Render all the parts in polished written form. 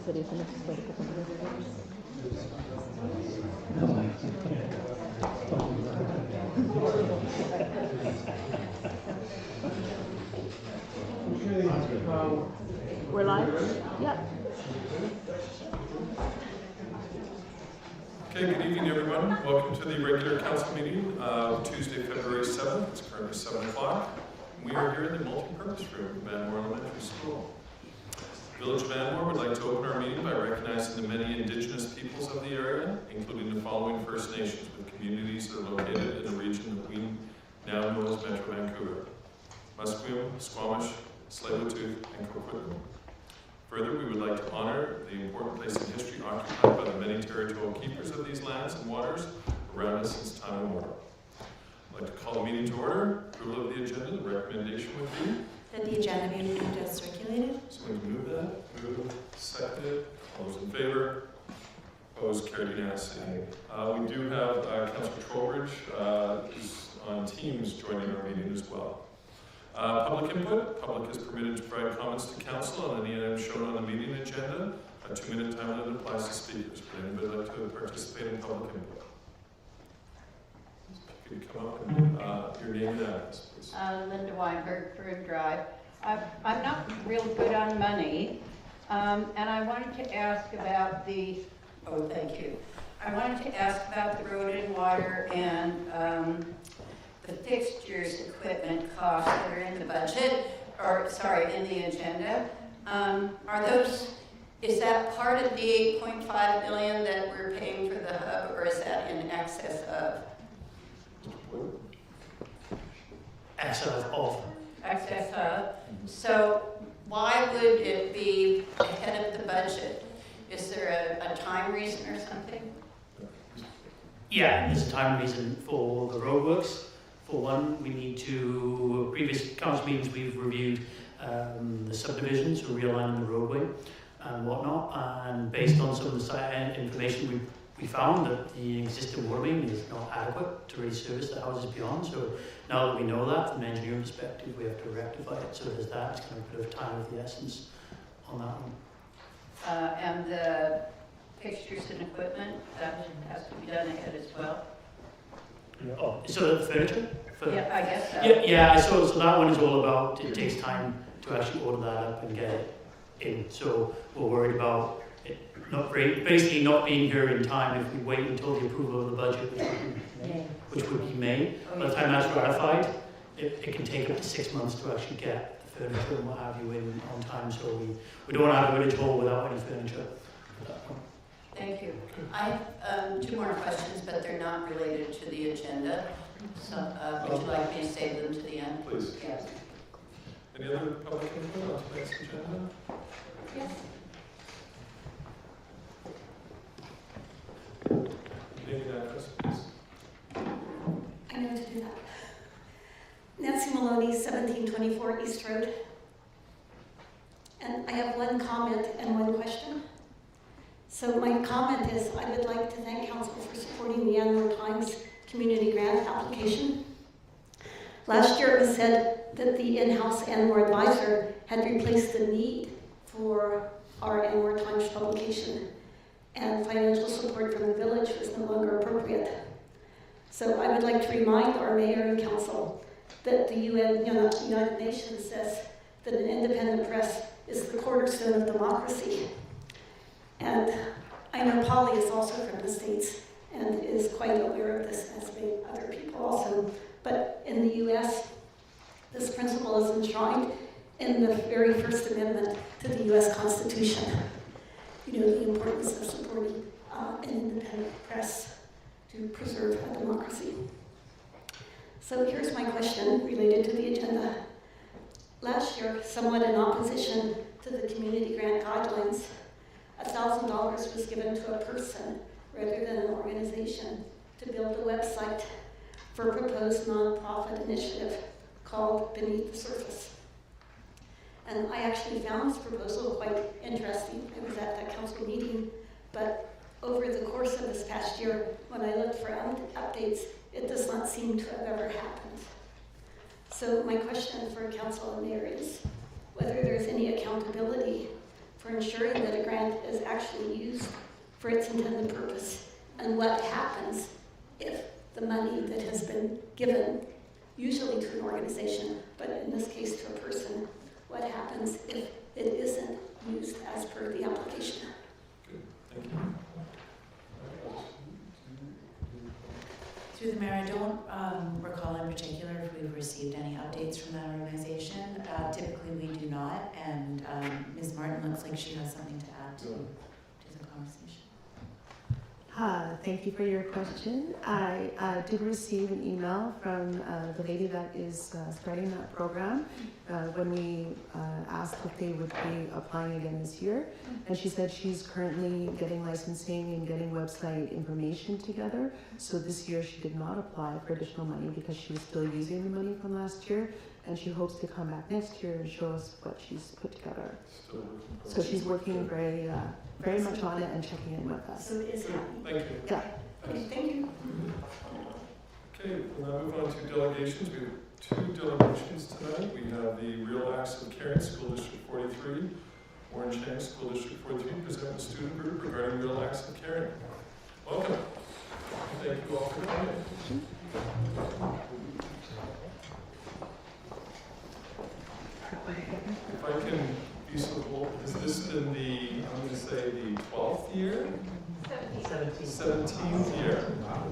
said he's going to start a couple of minutes. We're live? Yep. Okay, good evening everyone. Welcome to the regular council meeting of Tuesday, February 7th. It's currently 7 o'clock. We are here in the multi-purpose room of Anmore Elementary School. The Village of Anmore would like to open our meeting by recognizing the many Indigenous peoples of the area, including the following First Nations with communities that are located in the region that we now know as Metro Vancouver: Musqueam, Squamish, Tsleil-Waututh, and Coquitlam. Further, we would like to honor the important place in history occupied by the many territorial keepers of these lands and waters around us since time immemorial. I'd like to call the meeting to order. Approval of the agenda, the recommendation would be that the agenda be moved as circulated. Someone can move that. Move. Seconded. All those in favor? Opposed? Carried unanimously. We do have Councillor Trowbridge who's on Teams joining our meeting as well. Public input. Public is permitted to provide comments to council on any item shown on the meeting agenda. A 2-minute time limit applies to speakers. Would anybody like to participate in public input? If you could come up and your name and address, please. Linda Weinberg, Fruit Drive. I'm not real good on money, and I wanted to ask about the, thank you. I wanted to ask about the road and water and the fixtures, equipment costs that are in the budget, or sorry, in the agenda. Are those, is that part of the 8.5 million that we're paying for the hub, or is that in excess of? Excess of. Excess of. So why would it be ahead of the budget? Is there a time reason or something? Yeah, there's a time reason for the roadworks. For one, we need to, previous council meetings we've reviewed the subdivisions to realign the roadway and whatnot, and based on some of the site information we found that the existing water main is not adequate to really service the houses beyond. So now that we know that, from an engineering perspective, we have to rectify it. So there's that. It's kind of a bit of time of the essence on that one. And the fixtures and equipment, that has to be done ahead as well? Yeah. Oh, so the furniture? Yeah, I guess so. Yeah. So that one is all about, it takes time to actually order that up and get it in. So we're worried about it basically not being here in time if we wait until the approval of the budget, which would be May. By the time that's ratified, it can take up to 6 months to actually get the furniture and what have you in on time. So we don't want to have a village hall without any furniture. Thank you. I have 2 more questions, but they're not related to the agenda. So would you like me to save them to the end? Please. Yes. Any other public input on tonight's agenda? Yes. Name and address, please. I know to do that. Nancy Maloney, 1724 East Road. And I have one comment and one question. So my comment is I would like to thank Council for supporting the Anmore Times community grant application. Last year it was said that the in-house Anmore advisor had replaced the need for our Anmore Times publication, and financial support from the village was no longer appropriate. So I would like to remind our mayor and council that the United Nations says that an independent press is the cornerstone of democracy. And I know Polly is also from the States and is quite aware of this, as may other people also. But in the US, this principle is enshrined in the very first amendment to the US Constitution. You know, the importance of supporting an independent press to preserve a democracy. So here's my question related to the agenda. Last year, somewhat in opposition to the community grant guidelines, $1,000 was given to a person rather than an organization to build a website for a proposed nonprofit initiative called Beneath the Surface. And I actually found this proposal quite interesting. I was at that council meeting, but over the course of this past year, when I looked for updates, it does not seem to have ever happened. So my question for council and mayor is whether there's any accountability for ensuring that a grant is actually used for its intended purpose, and what happens if the money that has been given, usually to an organization, but in this case to a person, what happens if it isn't used as per the application? Good, thank you. Through the mayor, I don't recall in particular if we've received any updates from that organization. Typically we do not, and Ms. Martin looks like she has something to add to the conversation. Thank you for your question. I did receive an email from the lady that is starting that program when we asked if they would be applying again this year. And she said she's currently getting licensing and getting website information together. So this year she did not apply for additional money because she was still using the money from last year. And she hopes to come back next year and show us what she's put together. So she's working very much on it and checking in with us. So it is happening. Thank you. Yeah. Okay, thank you. Okay, we'll now move on to delegations. We have 2 delegations tonight. We have the Real Acts of Caring, School District 43, Warren Chang, School District 43, present the student group regarding Real Acts of Caring. Welcome. Thank you all for coming. If I can be so bold, has this been the, I'm going to say the 12th year? 17th year. Wow.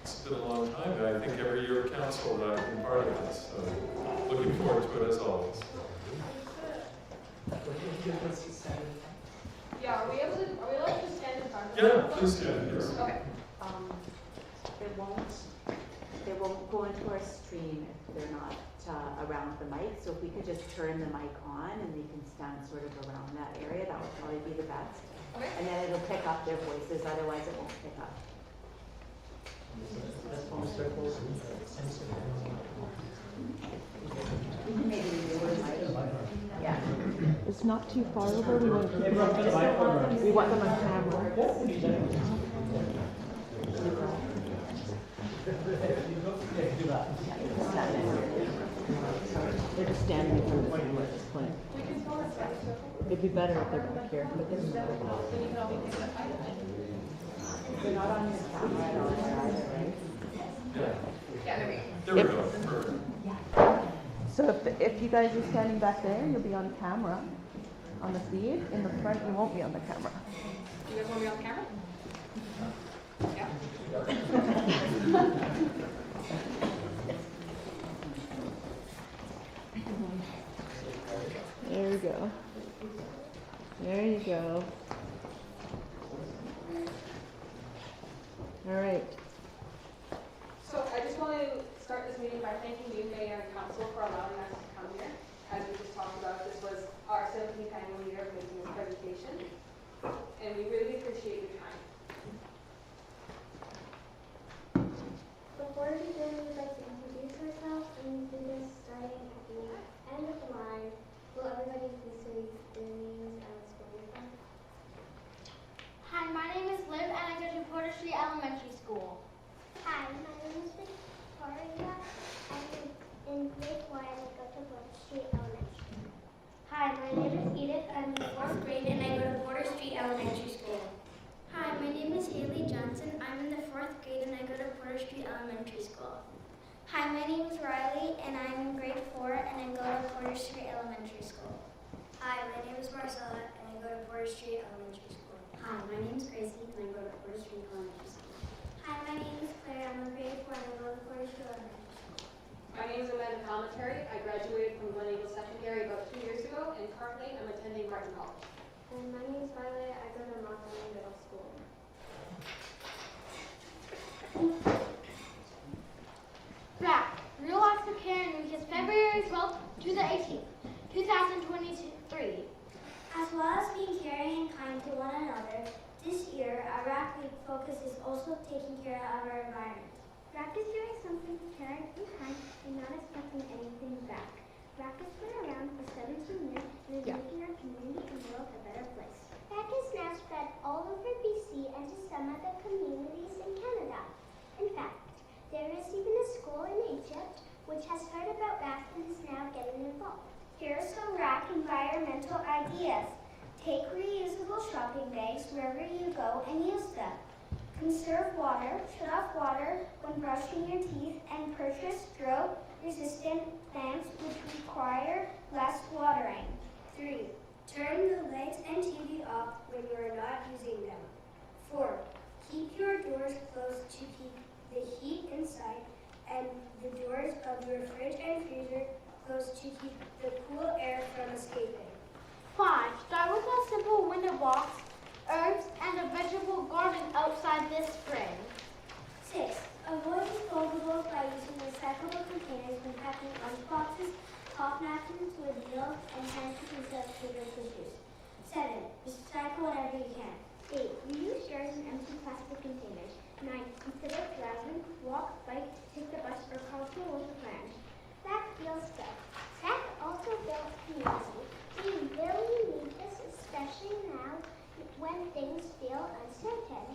It's been a long time, and I think every year of council that I've been part of this. So looking forward to it as always. Yeah, are we allowed to stand in front of Yeah, them? please do. Yes. Okay. They won't go into our stream if they're not around the mic. So if we could just turn the mic on and they can stand sort of around that area, that would probably be the best. Okay. And then it'll pick up their voices, otherwise it won't pick up. Maybe yeah. It's not too far over. We want them on camera. They're just standing in front of the camera at this point. It'd be better if they're back here, but they're not. They're not on your camera at all, right? Yeah, there we go. There we go. Perfect. So if you guys are standing back there, you'll be on camera on the feed. In the front, you won't be on the camera. Do you guys want me on camera? Yeah. There we go. There you go. All right. So I just want to start this meeting by thanking you, Mayor and Council, for allowing us to come here. As we just talked about, this was our 17th annual year of making this presentation, and we really appreciate your time. Before we begin, we'd like to introduce ourselves and do this starting at the end of the line. Will everybody please say their names and spell your phone? Hi, my name is Liv and I go to Porter Street Elementary School. Hi, my name is Victoria. I'm in grade 1 and I go to Porter Street Elementary School. Hi, my name is Edith. I'm in 4th grade and I go to Porter Street Elementary School. Hi, my name is Haley Johnson. I'm in the 4th grade and I go to Porter Street Elementary School. Hi, my name is Riley and I'm in grade 4 and I go to Porter Street Elementary School. Hi, my name is Marcella and I go to Porter Street Elementary School. Hi, my name is Gracie and I go to Porter Street Elementary School. Hi, my name is Claire. I'm in grade 4 and I go to Porter Street Elementary School. My name is Amanda Commentary. I graduated from Glen Eagle Secondary about 2 years ago, and currently I'm attending Martin College. And my name is Violet. I go to Montgomery Middle School. Back. Real Acts of Caring Week is February 12th to the 18th, 2023. As well as being caring and kind to one another, this year our RAC Week focus is also taking care of our environment. RAC is doing something caring and kind and not expecting anything back. RAC has been around for 17 years and is making our community and world a better place. RAC is now spread all over BC and to some of the communities in Canada. In fact, there is even a school in Egypt which has heard Here are some rack environmental ideas. Take reusable shopping bags wherever you go and use them. Conserve water, shut off water when brushing your teeth, and purchase drought-resistant plants which require less watering. 3. Turn the lights and TV off when you are not using them. 4. Keep your doors closed to keep the heat inside, and the doors of your fridge and freezer closed to keep the cool air from escaping. 5. Start with a simple window box, herbs, and a vegetable garden outside this spring. 6. Avoid disposables by using recyclable containers when packing lunch boxes, cloth napkins with meals, and hand pieces of paper tissues. 7. Recycle whatever you can. 8. Reuse jars and empty plastic containers. 9. Instead of driving, walk, bike, take the bus, or carpool with a friend. That feels good. That also builds community. We really need this, especially now when things feel uncertain.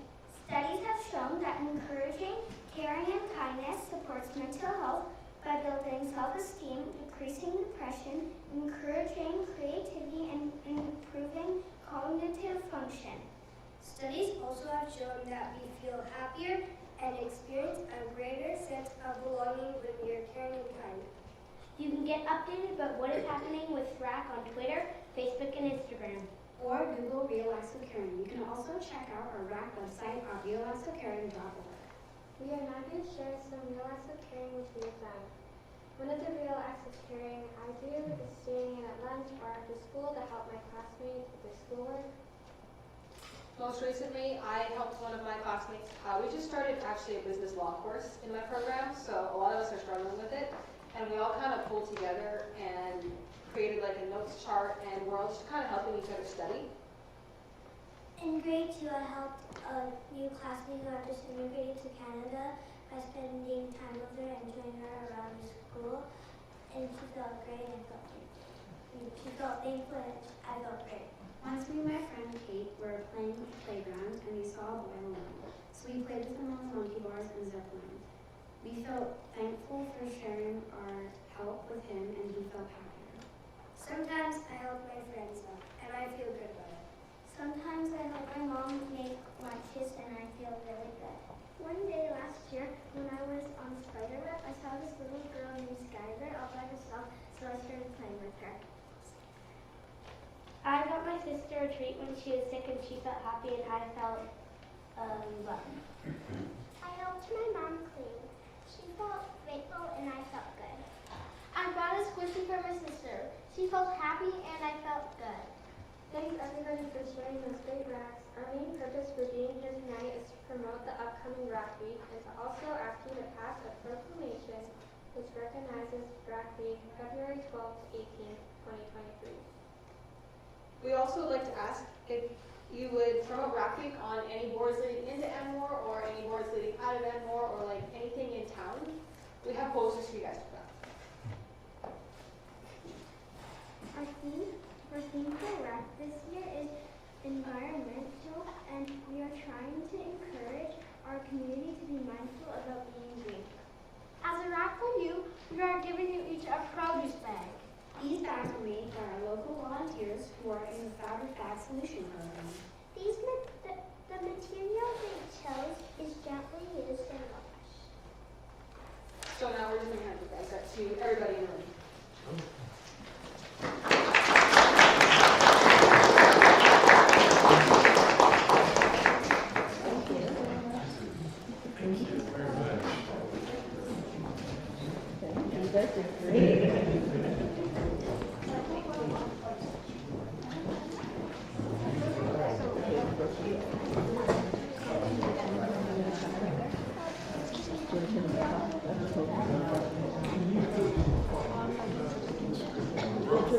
Studies have shown that encouraging caring and kindness supports mental health by building self-esteem, decreasing depression, encouraging creativity, and improving cognitive function. Studies also have shown that we feel happier and experience a greater sense of belonging when we are caring and kind. You can get updated about what is happening with RAC on Twitter, Facebook, and Instagram. Or Google Real Acts of Caring. You can also check out our RAC website at realactsofcaring.org. We are now going to share some real acts of caring which we have done. One of the real acts of caring I do is staying in at lunch or after school to help my classmates with their schoolwork. Most recently, I helped one of my classmates. We just started actually a business law course in my program, so a lot of us are struggling with it. And we all kind of pulled together and created like a notes chart, and we're all just kind of helping each other study. In grade 2, I helped a new classmate who had just immigrated to Canada by spending time with her and showing her around the school. And she felt great and she felt thankful and I felt great. Once me and my friend Kate were playing at the playground and we saw a boy alone. So we played with him on the monkey bars and zip lines. We felt thankful for sharing our help with him and he felt happier. Sometimes I help my friends out and I feel good about it. Sometimes I help my mom make lunches and I feel really good. One day last year when I was on Spiderweb, I saw this little girl named Skylar all by herself, so I started playing with her. I got my sister a treat when she was sick and she felt happy and I felt loved. I helped my mom clean. She felt grateful and I felt good. I bought a squishy for my sister. She felt happy and I felt good. Thanks everybody for sharing those great racks. Our main purpose for being here tonight is to promote the upcoming Rack Week and to also ask you to pass a proclamation which recognizes Rack Week February 12th to 18th, 2023. We also would like to ask if you would promote Rack Week on any boards leading into Anmore or any boards leading out of Anmore or like anything in town. We have posters for you guys for that. Our theme for RAC this year is environmental, and we are trying to encourage our community to be mindful about being green. As a rack for you, we are giving you each a produce bag. These bags were made by our local volunteers who are in the Fabric Bag Solution Program. The material they chose is gently used and washed. So now we're just going to hand the bags up to everybody in the room. Thank you very much. You guys did great.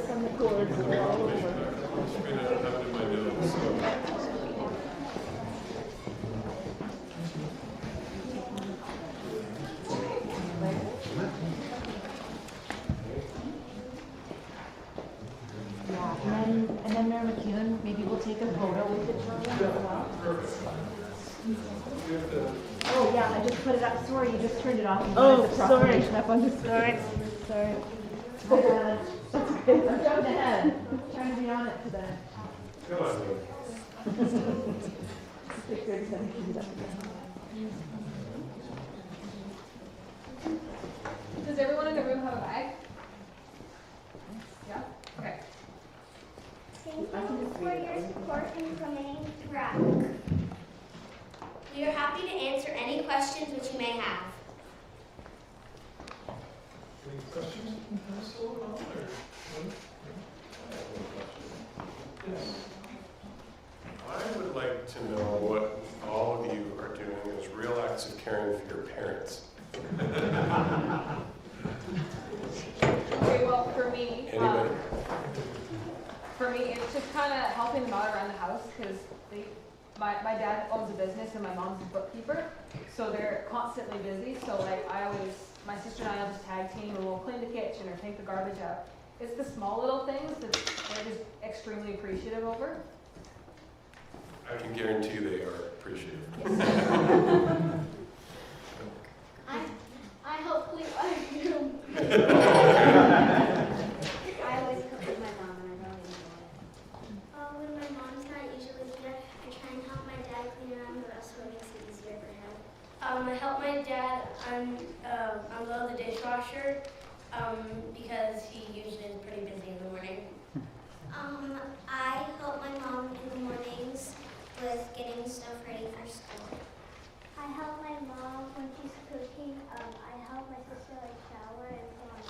From the cords all over. I mean, I don't have it in my notes, so. Yeah, and then Mayor McEwen, maybe we'll take a photo with the children as well. Oh, yeah, I just put it up. Sorry, you just turned it off. Oh, sorry. Up on the sorry. Sorry. That's I'm jumping ahead. Trying to be on it today. Come on, Lou. 6:37. Does everyone in the room have a bag? Yeah? Okay. Thank you for your support in coming to RAC. We are happy to answer any questions which you may have. Any questions from council at all, or? No? I have one question. Yes. I would like to know what all of you are doing as real acts of caring for your parents. Okay, well, for me, Anybody? it's just kind of helping them out around the house because my dad owns a business and my mom's a bookkeeper, so they're constantly busy. So like my sister and I will just tag team and we'll clean the kitchen or take the garbage out. It's the small little things that they're just extremely appreciative over. I can guarantee they are appreciative. I hopefully do. I always cook with my mom and I really enjoy it. When my mom's not usually here, I try and help my dad clean around the rest so it makes it easier for him. I help my dad unload the dishwasher because he usually is pretty busy in the morning. I help my mom in the mornings with getting stuff ready for school. I help my mom when she's cooking. I help my sister like shower and put on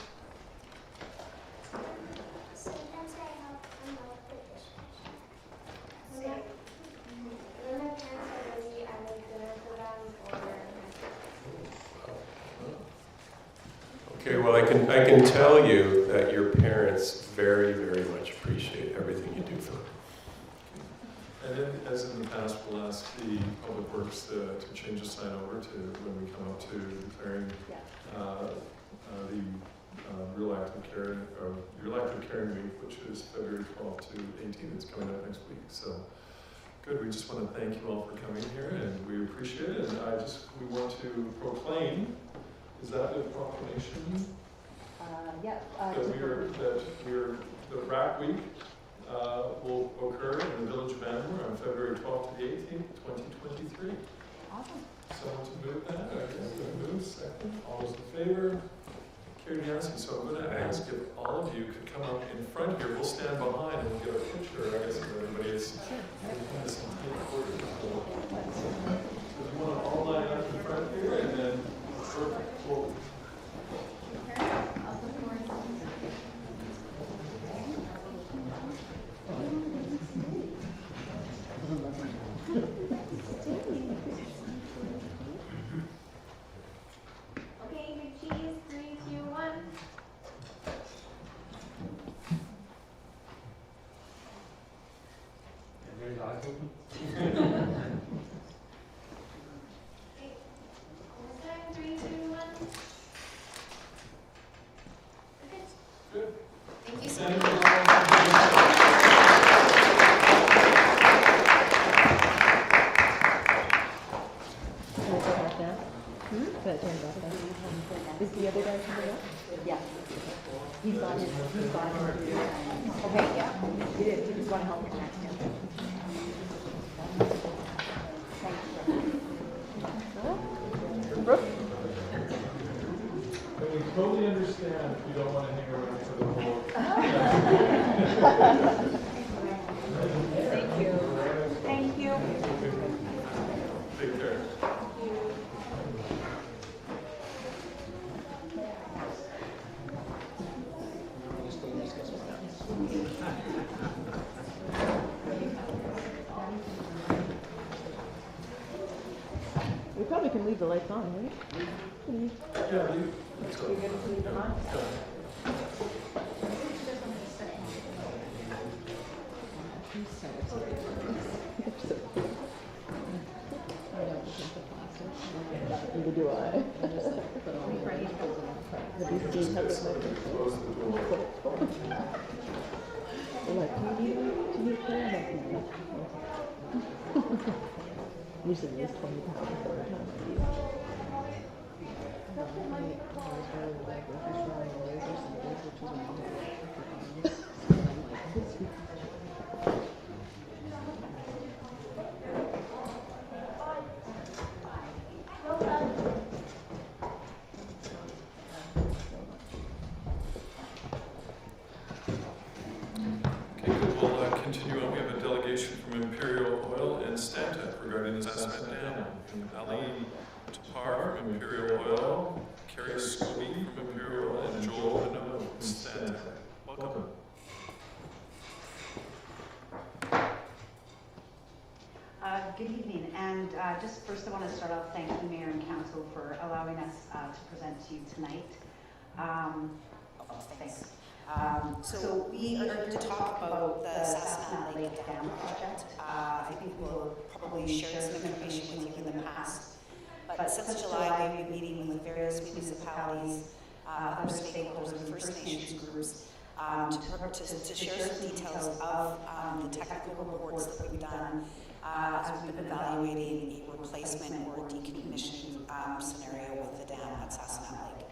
makeup. Sometimes I help unload the dishwasher. When my parents are busy, I make dinner for them or Okay, well, I can tell you that your parents very, very much appreciate everything you do for them. And then, as in the past, we'll ask the Public Works to change the sign over to when we come up to declaring the Real Active Caring Week, which is February 12th to 18th. It's coming up next week. So, good. We just want to thank you all for coming here, and we appreciate it. And we want to proclaim. Is that the proclamation? The RAC Week will occur in the village of Anmore on February 12th to the 18th, 2023. Awesome. Someone to move that? I'm going to move. Second. All those in favor? Carried unanimously. So I'm going to ask if all of you could come up in front here. We'll stand behind and we'll get a picture, I guess, of everybody. It's So if you want to all line up in front here and then we'll okay, good cheese. 3, 2, 1. Everybody's eyes open? Okay. Almost time. 3, 2, 1. Okay. Good. Thank you so Thank much. you all. Can I go back down? Can I turn back down? Is the other guy coming up? Yeah. He's got his. Okay, yeah. He did, he just want to help connect him. Brooke? And we totally understand if you don't want to hang around for the whole. Thank you. Thank you. Take care. We probably can leave the lights on, right? Yeah, you. Let's go. Neither do I. The BC has it. Close the door. They're like, do you need prayer? I'm like, no. Usually it's 20 pounds every time I use it. from Imperial Oil, Carrie Scobie from Imperial Oil, and Joel Renaud from Stantec. Welcome. Good evening, and just first I want to start off thanking Mayor and Council for allowing us to present to you tonight. Thanks. So we are here to talk about the Sassanat Lake Dam project. I think we'll probably share some information with you in the past, but since July we've been meeting with various municipalities, other stakeholders and First Nations groups to share some details of the technical reports that we've done as we've been evaluating a replacement or decommissioning scenario with the dam at Sassanat Lake.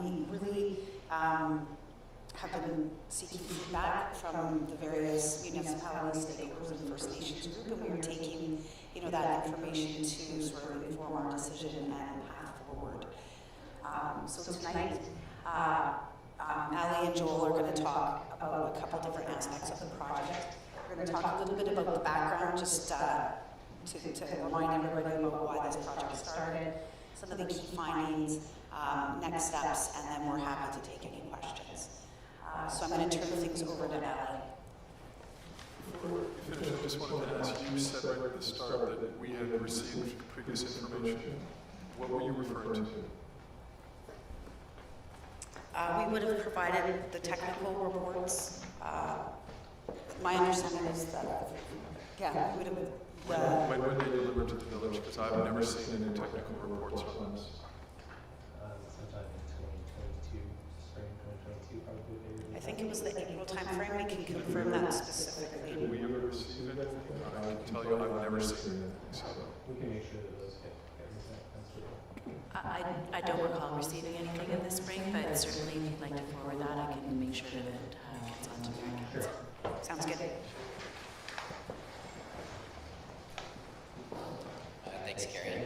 We really have been seeking feedback from the various municipalities, stakeholders, and First Nations group, and we are taking that information to sort of inform our decision and path forward. So tonight, Ali and Joel are going to talk about a couple different aspects of the project. We're going to talk a little bit about the background, just to remind everybody about why this project started, some of the key findings, next steps, and then we're happy to take any questions. So I'm going to turn things over to Ali. Before you finish, I just wanted to ask, you said right at the start that we had received previous information. What were you referring to? We would have provided the technical reports. My understanding is that, yeah, we would have. When were they delivered to the village? Because I've never seen any technical reports on this. Sometime in 2022, spring 2022, probably. I think it was the April timeframe. We can confirm that specifically. Did we ever receive anything? I can tell you I've never seen anything. So. We can make sure that those get resent. I don't recall receiving anything in the spring, but certainly if you'd like to forward that, I can make sure that it gets onto Mayor and Council. Sounds good. Thanks, Carrie.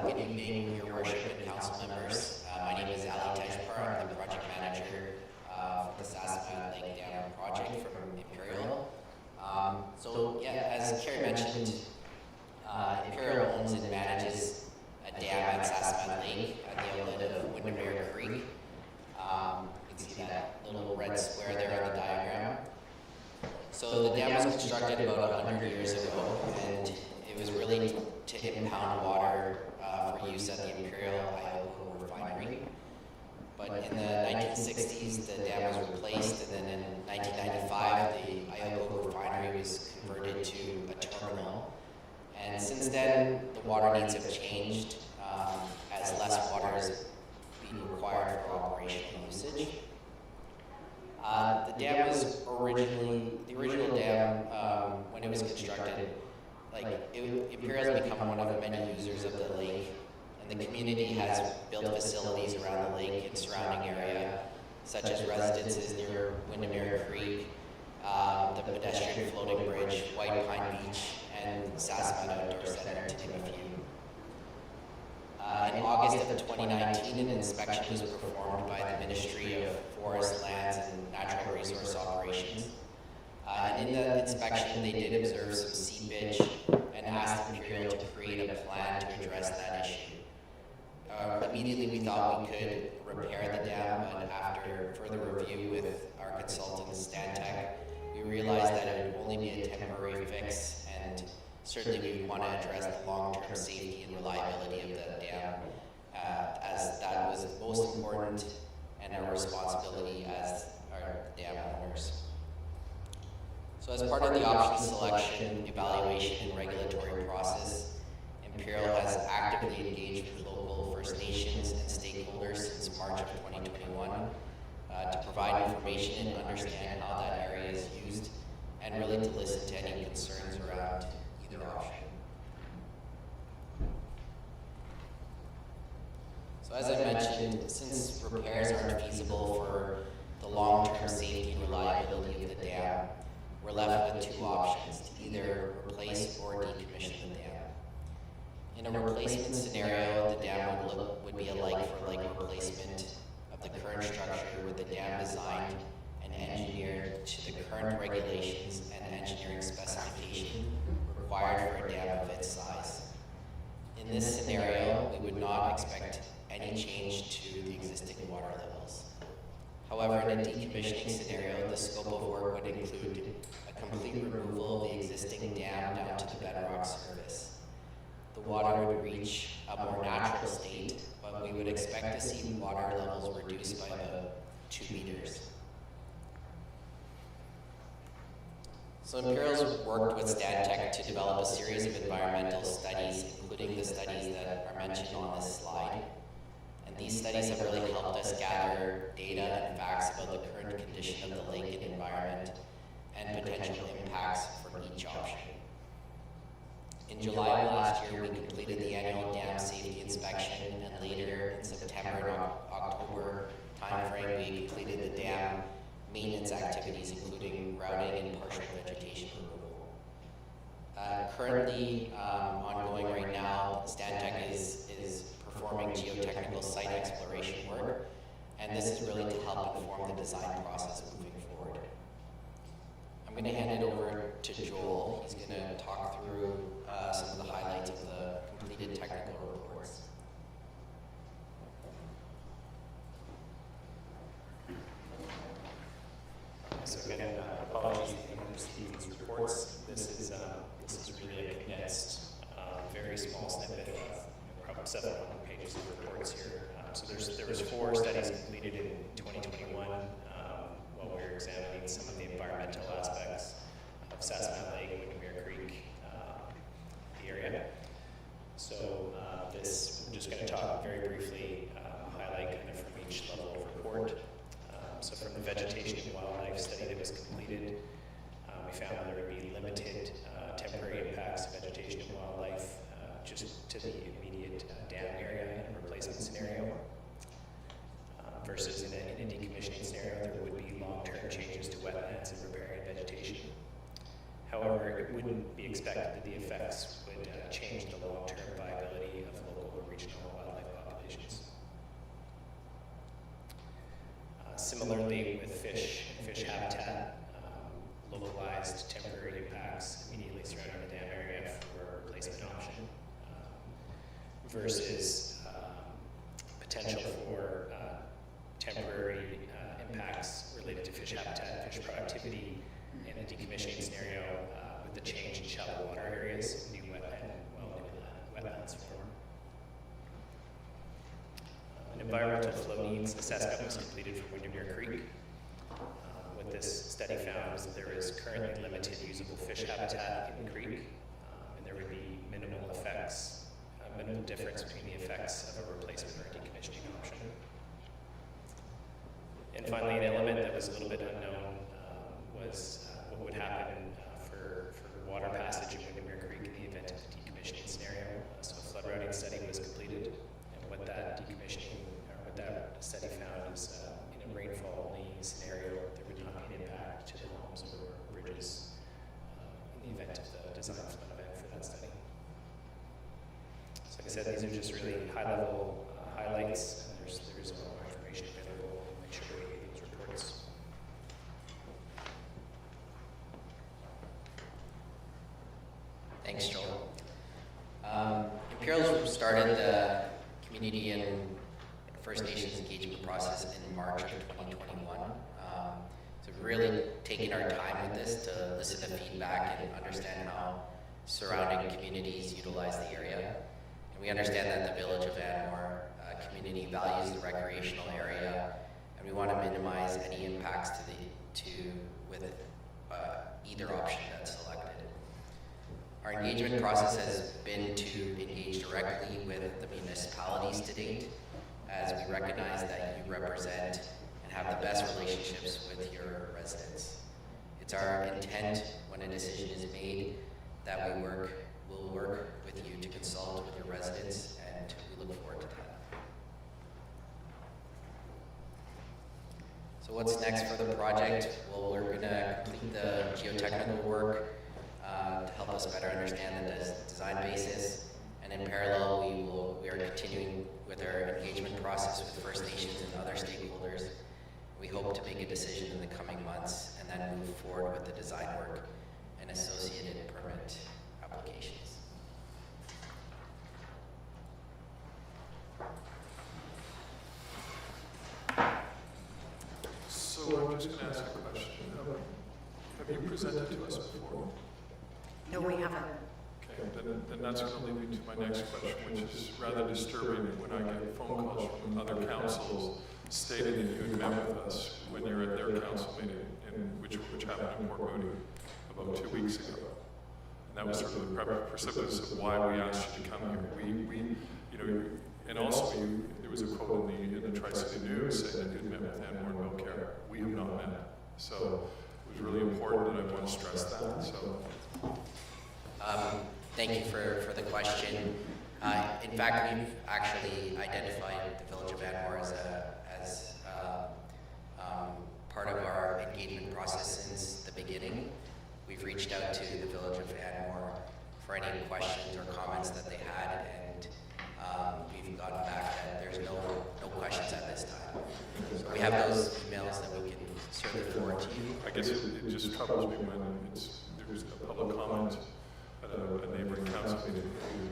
Good evening, Your Worship and Council members. My name is Ali Tajpar. I'm the project manager for the Sassanat Lake Dam project from Imperial. So, yeah, as Carrie mentioned, Imperial owns and manages a dam at Sassanat Lake at the outlet of Windermere Creek. You can see that little red square there on the diagram. So the dam was constructed about 100 years ago, and it was really to impound water for use at the Imperial Ioko refinery. But in the 1960s, the dam was replaced, and then in 1995, the Ioko refinery was converted to a terminal. And since then, the water needs have changed as less water is being required for operational usage. The dam was the original dam, when it was constructed, Imperial has become one of the many users of the lake, and the community has built facilities around the lake and surrounding area, such as residences near Windermere Creek, the pedestrian floating bridge, White Pine Beach, and Sassanat Outdoor Center, to name a few. In August of 2019, an inspection was performed by the Ministry of Forest, Lands, and Natural Resource Operations. And in the inspection, they did observe some seepage and asked Imperial to create a plan to address that issue. Immediately, we thought we could repair the dam, but after further review with our consultant, Stantec, we realized that it would only be a temporary fix, and certainly we want to address the long-term safety and reliability of the dam, as that was most important and our responsibility as our dam owners. So as part of the option selection, evaluation, and regulatory process, Imperial has actively engaged with local First Nations and stakeholders since March of 2021 to provide information and understand how that area is used, and really to listen to any concerns around either option. So as I mentioned, since repairs aren't feasible for the long-term safety and reliability of the dam, we're left with two options, to either replace or decommission the dam. In a replacement scenario, the dam would be a like-for-like replacement of the current structure, with the dam designed and engineered to the current regulations and engineering specification required for a dam of its size. In In this scenario, we would not expect any change to the existing water levels. However, in a decommissioning scenario, the scope of work would include a complete removal of the existing dam down to the bedrock surface. The water would reach a more natural state, but we would expect to see water levels reduced by about 2 meters. So Imperial's worked with Stantec to develop a series of environmental studies, including the studies that are mentioned on this slide. And these studies have really helped us gather data and facts about the current condition of the lake and environment and potential impacts for each option. In July of last year, we completed the annual dam safety inspection, and later in September and October timeframe, we completed the dam maintenance activities, including grouting and partial vegetation removal. Currently, ongoing right now, Stantec is performing geotechnical site exploration work, and this is really to help inform the design process moving forward. I'm going to hand it over to Joel. He's going to talk through some of the highlights of the completed technical reports. So again, apologies if you haven't received these reports. This is really a condensed, very small snippet of probably 700 pages of reports here. So there was 4 studies completed in 2021 while we were examining some of the environmental aspects of Saskatoon Lake, Windermere Creek, the area. So we're just going to talk very briefly, highlight kind of from each level of report. So from the vegetation and wildlife study that was completed, we found there would be limited temporary impacts to vegetation and wildlife just to the immediate dam area and replacement scenario. Versus in a decommissioning scenario, there would be long-term changes to wetlands and riparian vegetation. However, it wouldn't be expected that the effects would change the long-term viability of local or regional wildlife populations. Similarly, with fish and fish habitat, localized temporary impacts immediately surrounding the dam area for a replacement option versus potential for temporary impacts related to fish habitat and fish productivity in a decommissioning scenario with the change in shallow water areas, new wetlands form. An environmental flow needs assessment was completed for Windermere Creek. What this study found is that there is currently limited usable fish habitat in the creek, and there would be minimal difference between the effects of a replacement or a decommissioning option. And finally, an element that was a little bit unknown was what would happen for water passage in Windermere Creek in the event of a decommissioning scenario. So a flood routing study was completed, and what that study found is in a rainfall-only scenario, there would not be an impact to the homes or bridges in the event of the design flood event for that study. So like I said, these are just really high-level highlights, and there's more information available. Make sure we get those reports. Thanks, Joel. Imperial's started the community and First Nations engagement process in March of 2021. So really taking our time with this to listen to feedback and understand how surrounding communities utilize the area. And we understand that the village of Anmore community values the recreational area, and we want to minimize any impacts with either option that's selected. Our engagement process has been to engage directly with the municipalities to date, as we recognize that you represent and have the best relationships with your residents. It's our intent when a decision is made that we'll work with you to consult with your residents, and we look forward to that. So what's next for the project? Well, we're going to complete the geotechnical work to help us better understand the design basis. And in parallel, we are continuing with our engagement process with First Nations and other stakeholders. We hope to make a decision in the coming months and then move forward with the design work and associated permit applications. So I'm just going to ask a question. Have you presented to us before? No, we haven't. Okay, then that's going to lead me to my next question, which is rather disturbing when I get phone calls from other councils stating that you had met with us when you were at their council meeting, which happened in Port Moody about 2 weeks ago. And that was sort of the precipitous of why we asked you to come here. And also there was a quote in the Tri-City News saying that you'd met with Anmore and Bill. We have not met. So it was really important that I want to stress that. So. Thank you for the question. In fact, we've actually identified the Village of Anmore as part of our engagement process since the beginning. We've reached out to the Village of Anmore for any questions or comments that they had, and we've gotten back that there's no questions at this time. So we have those emails that we can certainly forward to you. I guess it just troubles me when there's a public comment at a neighboring council meeting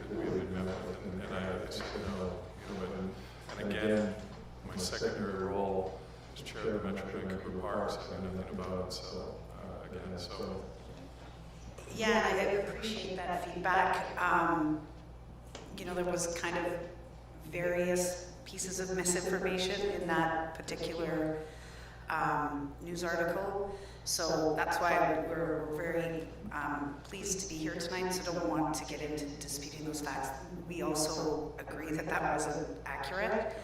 that we have been met with, and I said no. And again, my secondary role as chair of the Metro Vancouver Parks, I know nothing about it. So so. Yeah, I appreciate that feedback. There was kind of various pieces of misinformation in that particular news article. So that's why we're very pleased to be here tonight, so don't want to get into disputing those facts. We also agree that that wasn't accurate.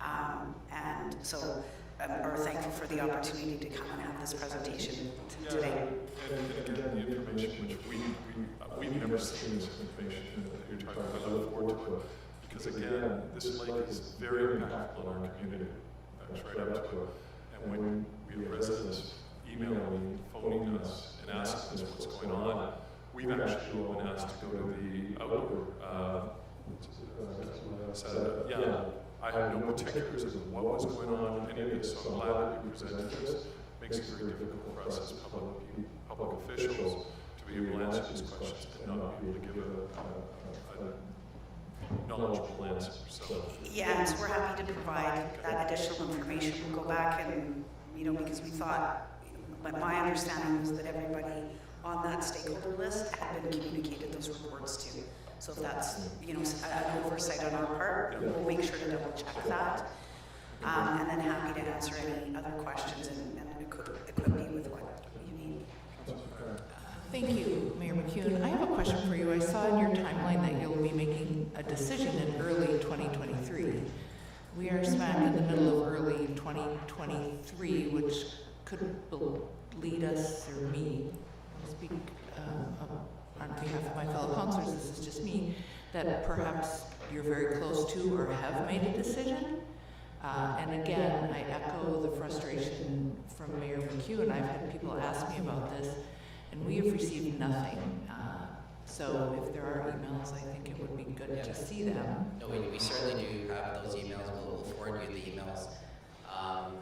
And so are thankful for the opportunity to come and have this presentation today. And again, the information which we've never seen this information that you're talking about. I look forward to it because again, this lake is very impactful in our community. That's right up to it. And when we have residents emailing, phoning us, and asking us what's going on, we've actually been asked to go to the outdoor. I have no particulars as to what was going on, any of this, so I'm glad that we presented this. It makes it very difficult for us as public officials to be able to answer these questions and not be able to give a knowledgeable answer. So. Yeah, so we're happy to provide that additional information. We'll go back and, because we thought, but my understanding was that everybody on that stakeholder list had been communicated those reports to. So if that's, an oversight on our part, we'll make sure to double check that. And then happy to answer any other questions and equip you with what you need. Thank you, Mayor McCune. I have a question for you. I saw in your timeline that you'll be making a decision in early 2023. We are smack in the middle of early 2023, which could lead us, or me, to speak on behalf of my fellow councillors, this is just me, that perhaps you're very close to or have made a decision. And again, I echo the frustration from Mayor McHugh, I've had people ask me about this, and we have received nothing. So if there are emails, I think it would be good to see them. No, we certainly do have those emails. We'll forward you the emails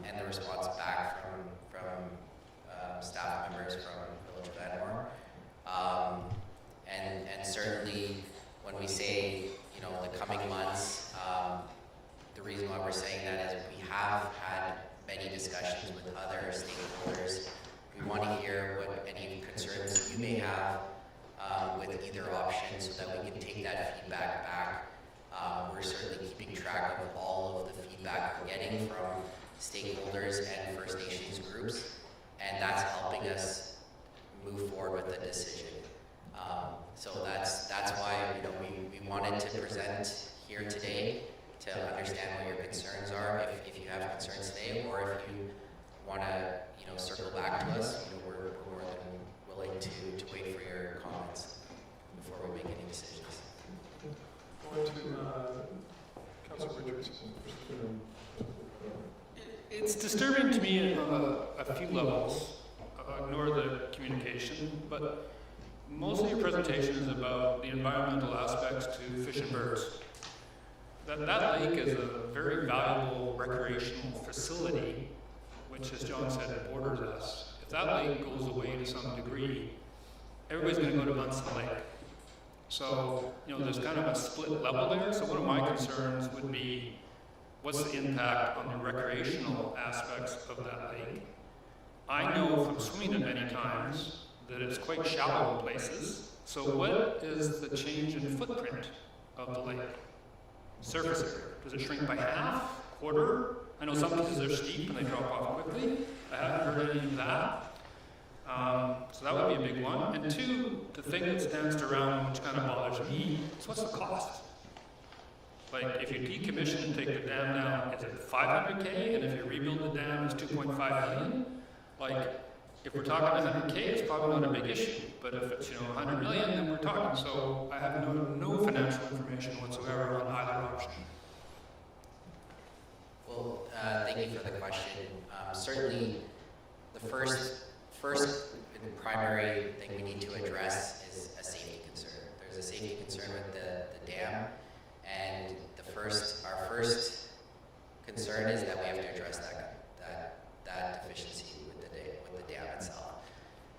and the response back from staff members from Village of Anmore. And certainly when we say, the coming months, the reason why we're saying that is we have had many discussions with other stakeholders. We want to hear what any concerns you may have with either option so that we can take that feedback back. We're certainly keeping track of all of the feedback we're getting from stakeholders and First Nations groups, and that's helping us move forward with the decision. So that's why we wanted to present here today to understand what your concerns are, if you have concerns today, or if you want to circle back to us. We're more than willing to wait for your comments before we make any decisions. Councilor Richardson. It's disturbing to me on a few levels. Ignore the communication, but most of your presentation is about the environmental aspects to fish and birds. That lake is a very valuable recreational facility, which, as John said, borders us. If that lake goes away to some degree, everybody's going to go to Munson Lake. So, there's kind of a split level there. So one of my concerns would be, what's the impact on the recreational aspects of that lake? I know from swimming it many times that it's quite shallow in places. So what is the change in footprint of the lake? Surface area. Does it shrink by half, quarter? I know some pieces are steep and they drop off quickly. I haven't heard any of that. So that would be a big one. And two, the thing that's danced around, which kind of bothers me, is what's the cost? Like, if you decommission and take the dam down, is it $500K? And if you rebuild the dam, it's $2.5 million? Like, if we're talking $100K, it's probably not a big issue. But if it's, $100 million, then we're talking. So I have no financial information whatsoever on either option. Well, thank you for the question. Certainly, the first and primary thing we need to address is a safety concern. There's a safety concern with the dam, and our first concern is that we have to address that deficiency with the dam itself.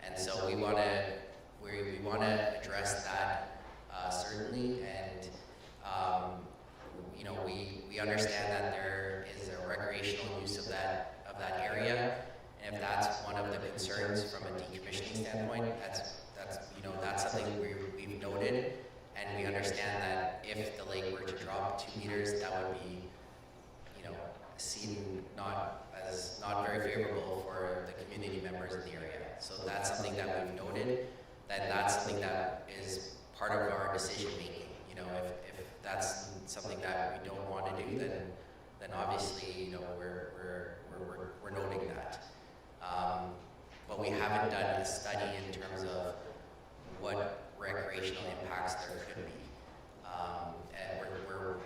And so we want to address that certainly, and we understand that there is a recreational use of that area, and if that's one of the concerns from a decommissioning standpoint, that's something we've noted, and we understand that if the lake were to drop 2 meters, that would be seen not very favorable for the community members in the area. So that's something that we've noted, that's something that is part of our decision making. If that's something that we don't want to do, then obviously we're noting that. But we haven't done a study in terms of what recreational impacts there could be. And we're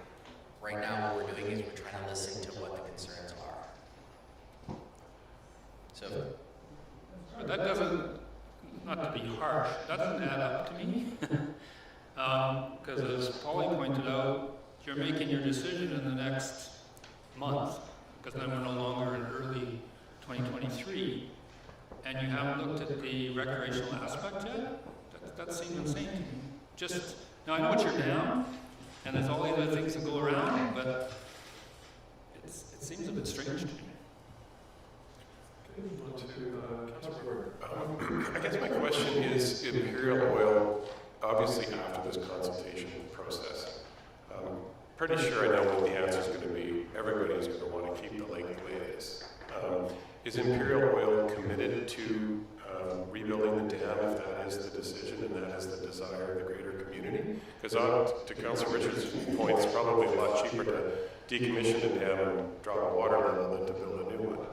right now what we're doing is we're trying to listen to what the concerns are. So, but that doesn't, not to be harsh, that doesn't add up to me. Because as Paulie pointed out, you're making your decision in the next month, because then we're no longer in early 2023, and you haven't looked at the recreational aspect yet. That seems insane to me. Now I know it's your dam, and there's all the other things that go around, but it seems a bit strange to me. I guess my question is, Imperial Oil, obviously after this consultation process, pretty sure I know what the answer is going to be. Everybody's going to want to keep the lake the way it is. Is Imperial Oil committed to rebuilding the dam if that is the decision and that is the desire of the greater community? Because to Councillor Richards' point, it's probably a lot cheaper to decommission the dam and drop a water level than to build a new one.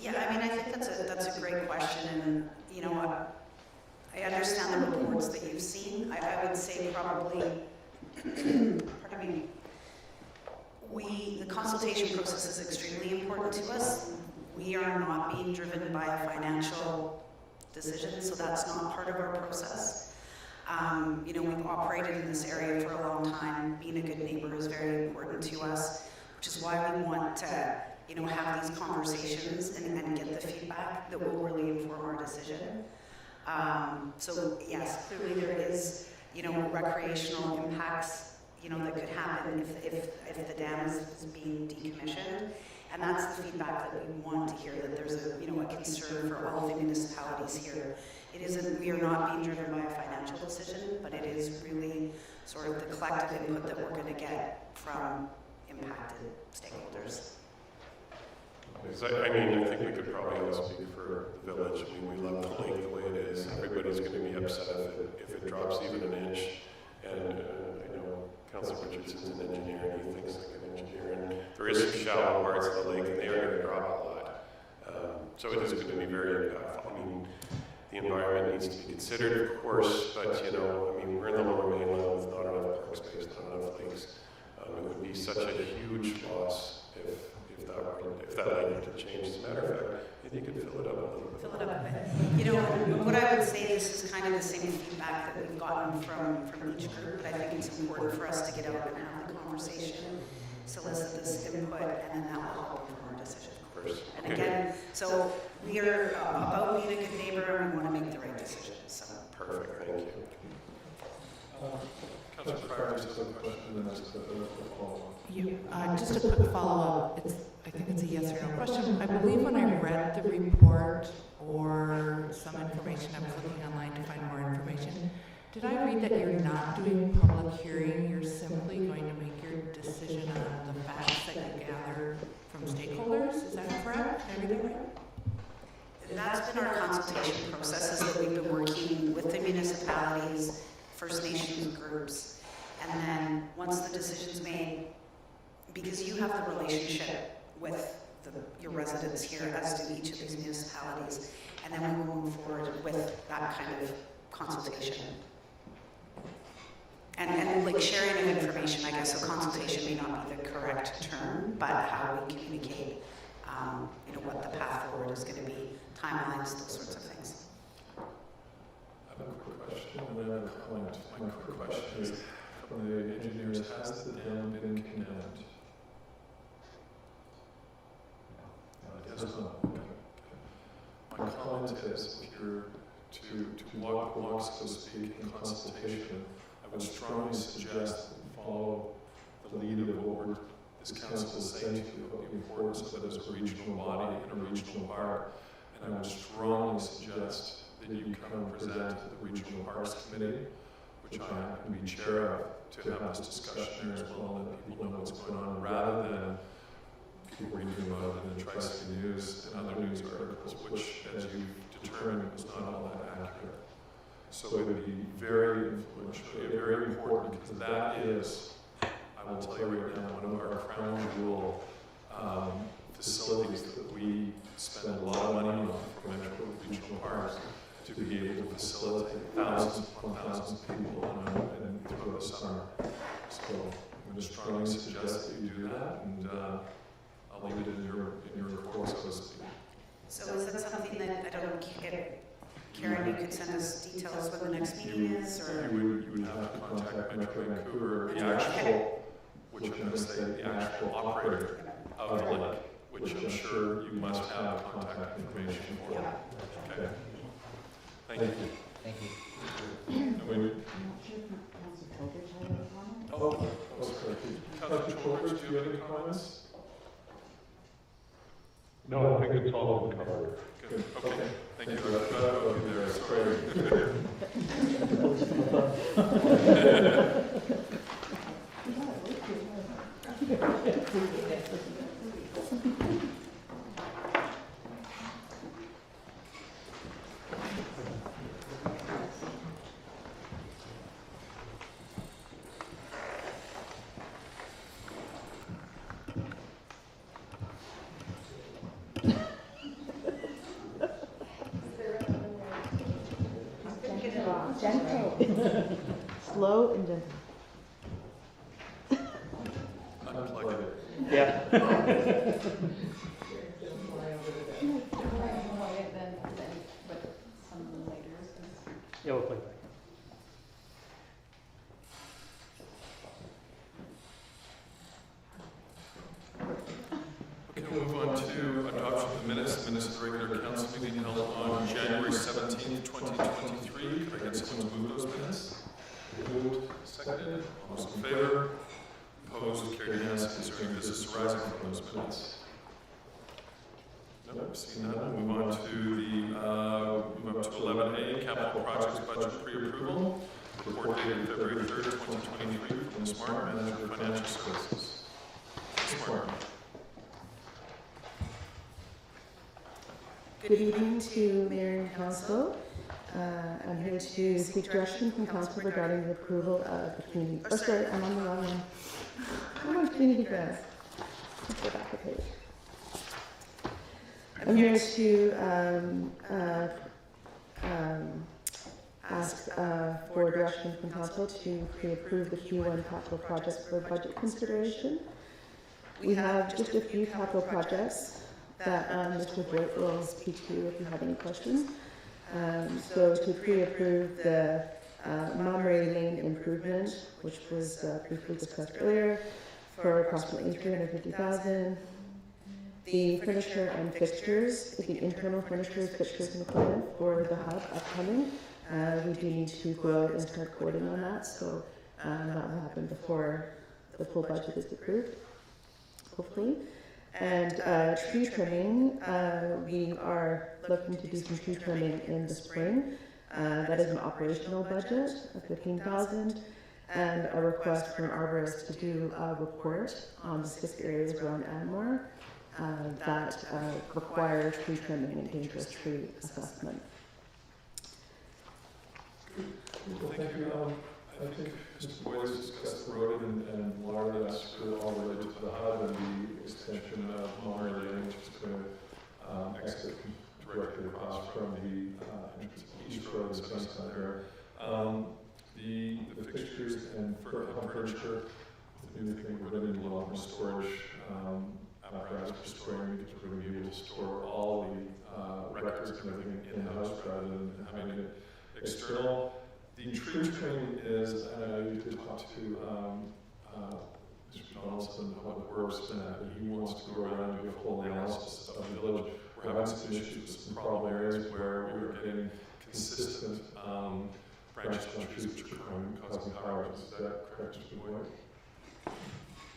Yeah, I think that's a great question, and I understand the reports that you've seen. I would say probably, pardon me, the consultation process is extremely important to us. We are not being driven by a financial decision, so that's not part of our process. We've operated in this area for a long time. Being a good neighbor is very important to us, which is why we want to have these conversations and get the feedback that will really inform our decision. So yes, clearly there is, recreational impacts, that could happen if the dam is being decommissioned. And that's the feedback that we want to hear, that there's a concern for all the municipalities here. We are not being driven by a financial decision, but it is really sort of the collective input that we're going to get from impacted stakeholders. I think we could probably all speak for the village. We love the lake the way it is. Everybody's going to be upset if it drops even an inch. And I know Councillor Richardson's an engineer, and he thinks like an engineer. And there is some shallow parts of the lake, and they are going to drop a lot. So it is going to be very impactful. The environment needs to be considered, of course, but we're in the Lower Mainland with not enough park space, not enough lakes. It would be such a huge loss if that lake were to change. As a matter of fact, maybe you could fill it up a little bit. Fill it up a bit. What I would say, this is kind of the same feedback that we've gotten from each group, but I think it's important for us to get out and have the conversation, solicit this input, and then that will help inform our decision. And again, so we are about being a good neighbor, and we want to make the right decision. So. Perfect, thank you. Councillor Pryor just has a question, and then there's a follow-up. Yeah, just a quick follow-up. I think it's a yes or no question. I believe when I read the report or some information, I was looking online to find more information. Did I read that you're not doing public hearing? You're simply going to make your decision on the facts that you gather from stakeholders? Is that correct? Did I read that right? That's been our consultation processes that we've been working with the municipalities, First Nations groups, and then once the decision's made, because you have the relationship with your residents here, as do each of these municipalities, and then we will move forward with that kind of consultation. And like sharing of information, I guess, so consultation may not be the correct term, but how we communicate, what the path forward is going to be, timelines, those sorts of things. I have a quick question and then I have a comment. My quick question is, from the engineers, has the dam been condemned? Yes or no? Okay. My comment is, if you're to walk the walk, so to speak, in consultation, I would strongly suggest that we follow the lead of what this council is saying to you about the importance of it as a regional body and a regional park. And I would strongly suggest that you come and present to the Regional Parks Committee, which I happen to be chair of, to have this discussion there as well, and let people know what's going on, rather than people reading about it in the Tri-City News and other news articles, which, as you determined, was not all that accurate. So it would be very influential, very important, because that is, I will tell you right now, one of our crown jewel facilities that we spend a lot of money on for Metro Regional Parks, to be able to facilitate thousands upon thousands of people and throughout the summer. So I'm going to strongly suggest that you do that, and I'll leave it in your report, so to speak. So is that something that, I don't get, Karen, you could send us details when the next meeting is, or? You would have to contact Metro Vancouver, the actual, which I'm going to say, the actual operator of the lake, which I'm sure you must have contact information for. Okay. Thank you. Thank you. Oh, sorry. Councillor Childers, do you have any comments? No, I think it's all covered. Good. Okay. Thank you. I forgot about you there. Sorry. Gentle. Slow and gentle. Unplug it. Yeah. Yeah, we'll play back. Okay, we'll move on to adoption of the minutes. Minutes of the regular council meeting held on January 17th, 2023. Could I get someone to move those minutes? Moved, seconded. All those in favor? Opposed? Carried unanimously. Is there any business arising from those minutes? Nope, seeing none. We'll move on to move up to 11A, capital projects budget pre-approval. Report dated February 3rd, 2023 from the Smart Manager of Financial Services. Smart. Good evening to Mayor and Council. I'm here to seek direction from Council regarding the approval of the community. Oh, sorry, I'm on the wrong one. I'm on community grants. Let's go back a page. I'm here to ask for direction from Council to pre-approve the Q1 capital projects for budget consideration. We have just a few capital projects that Mr. Boyd will speak to if you have any questions. So to pre-approve the Monterey Lane improvement, which was briefly discussed earlier, for approximately $350,000. The furniture and fixtures, the internal furniture, fixtures, and equipment for the hub upcoming. We do need to go out and start quoting on that. So That will happen before the full budget is approved, hopefully. And tree trimming, we are looking to do some tree trimming in the spring. That is an operational budget of $15,000, and a request for an arborist to do a report on the 6 areas around Anmore that require tree trimming and dangerous tree assessment. Thank you. I think Mr. Boyd has discussed the road and Laura, that's really all related to the HUD and the extension of Monterey Lane, which is going to exit directly across from the East Road and Sunnyside there. The fixtures and furniture, with the new thing, we're going to need a lot more storage apparatus for storing, because we're going to be able to store all the records and everything in-house rather than having it external. The tree trimming is, and I did talk to Mr. Donaldson, how it works, and he wants to go around and do a full analysis of the village. We're having some issues with some problem areas where we're getting consistent branches on trees which are causing power. Is that correct, Mr. Boyd?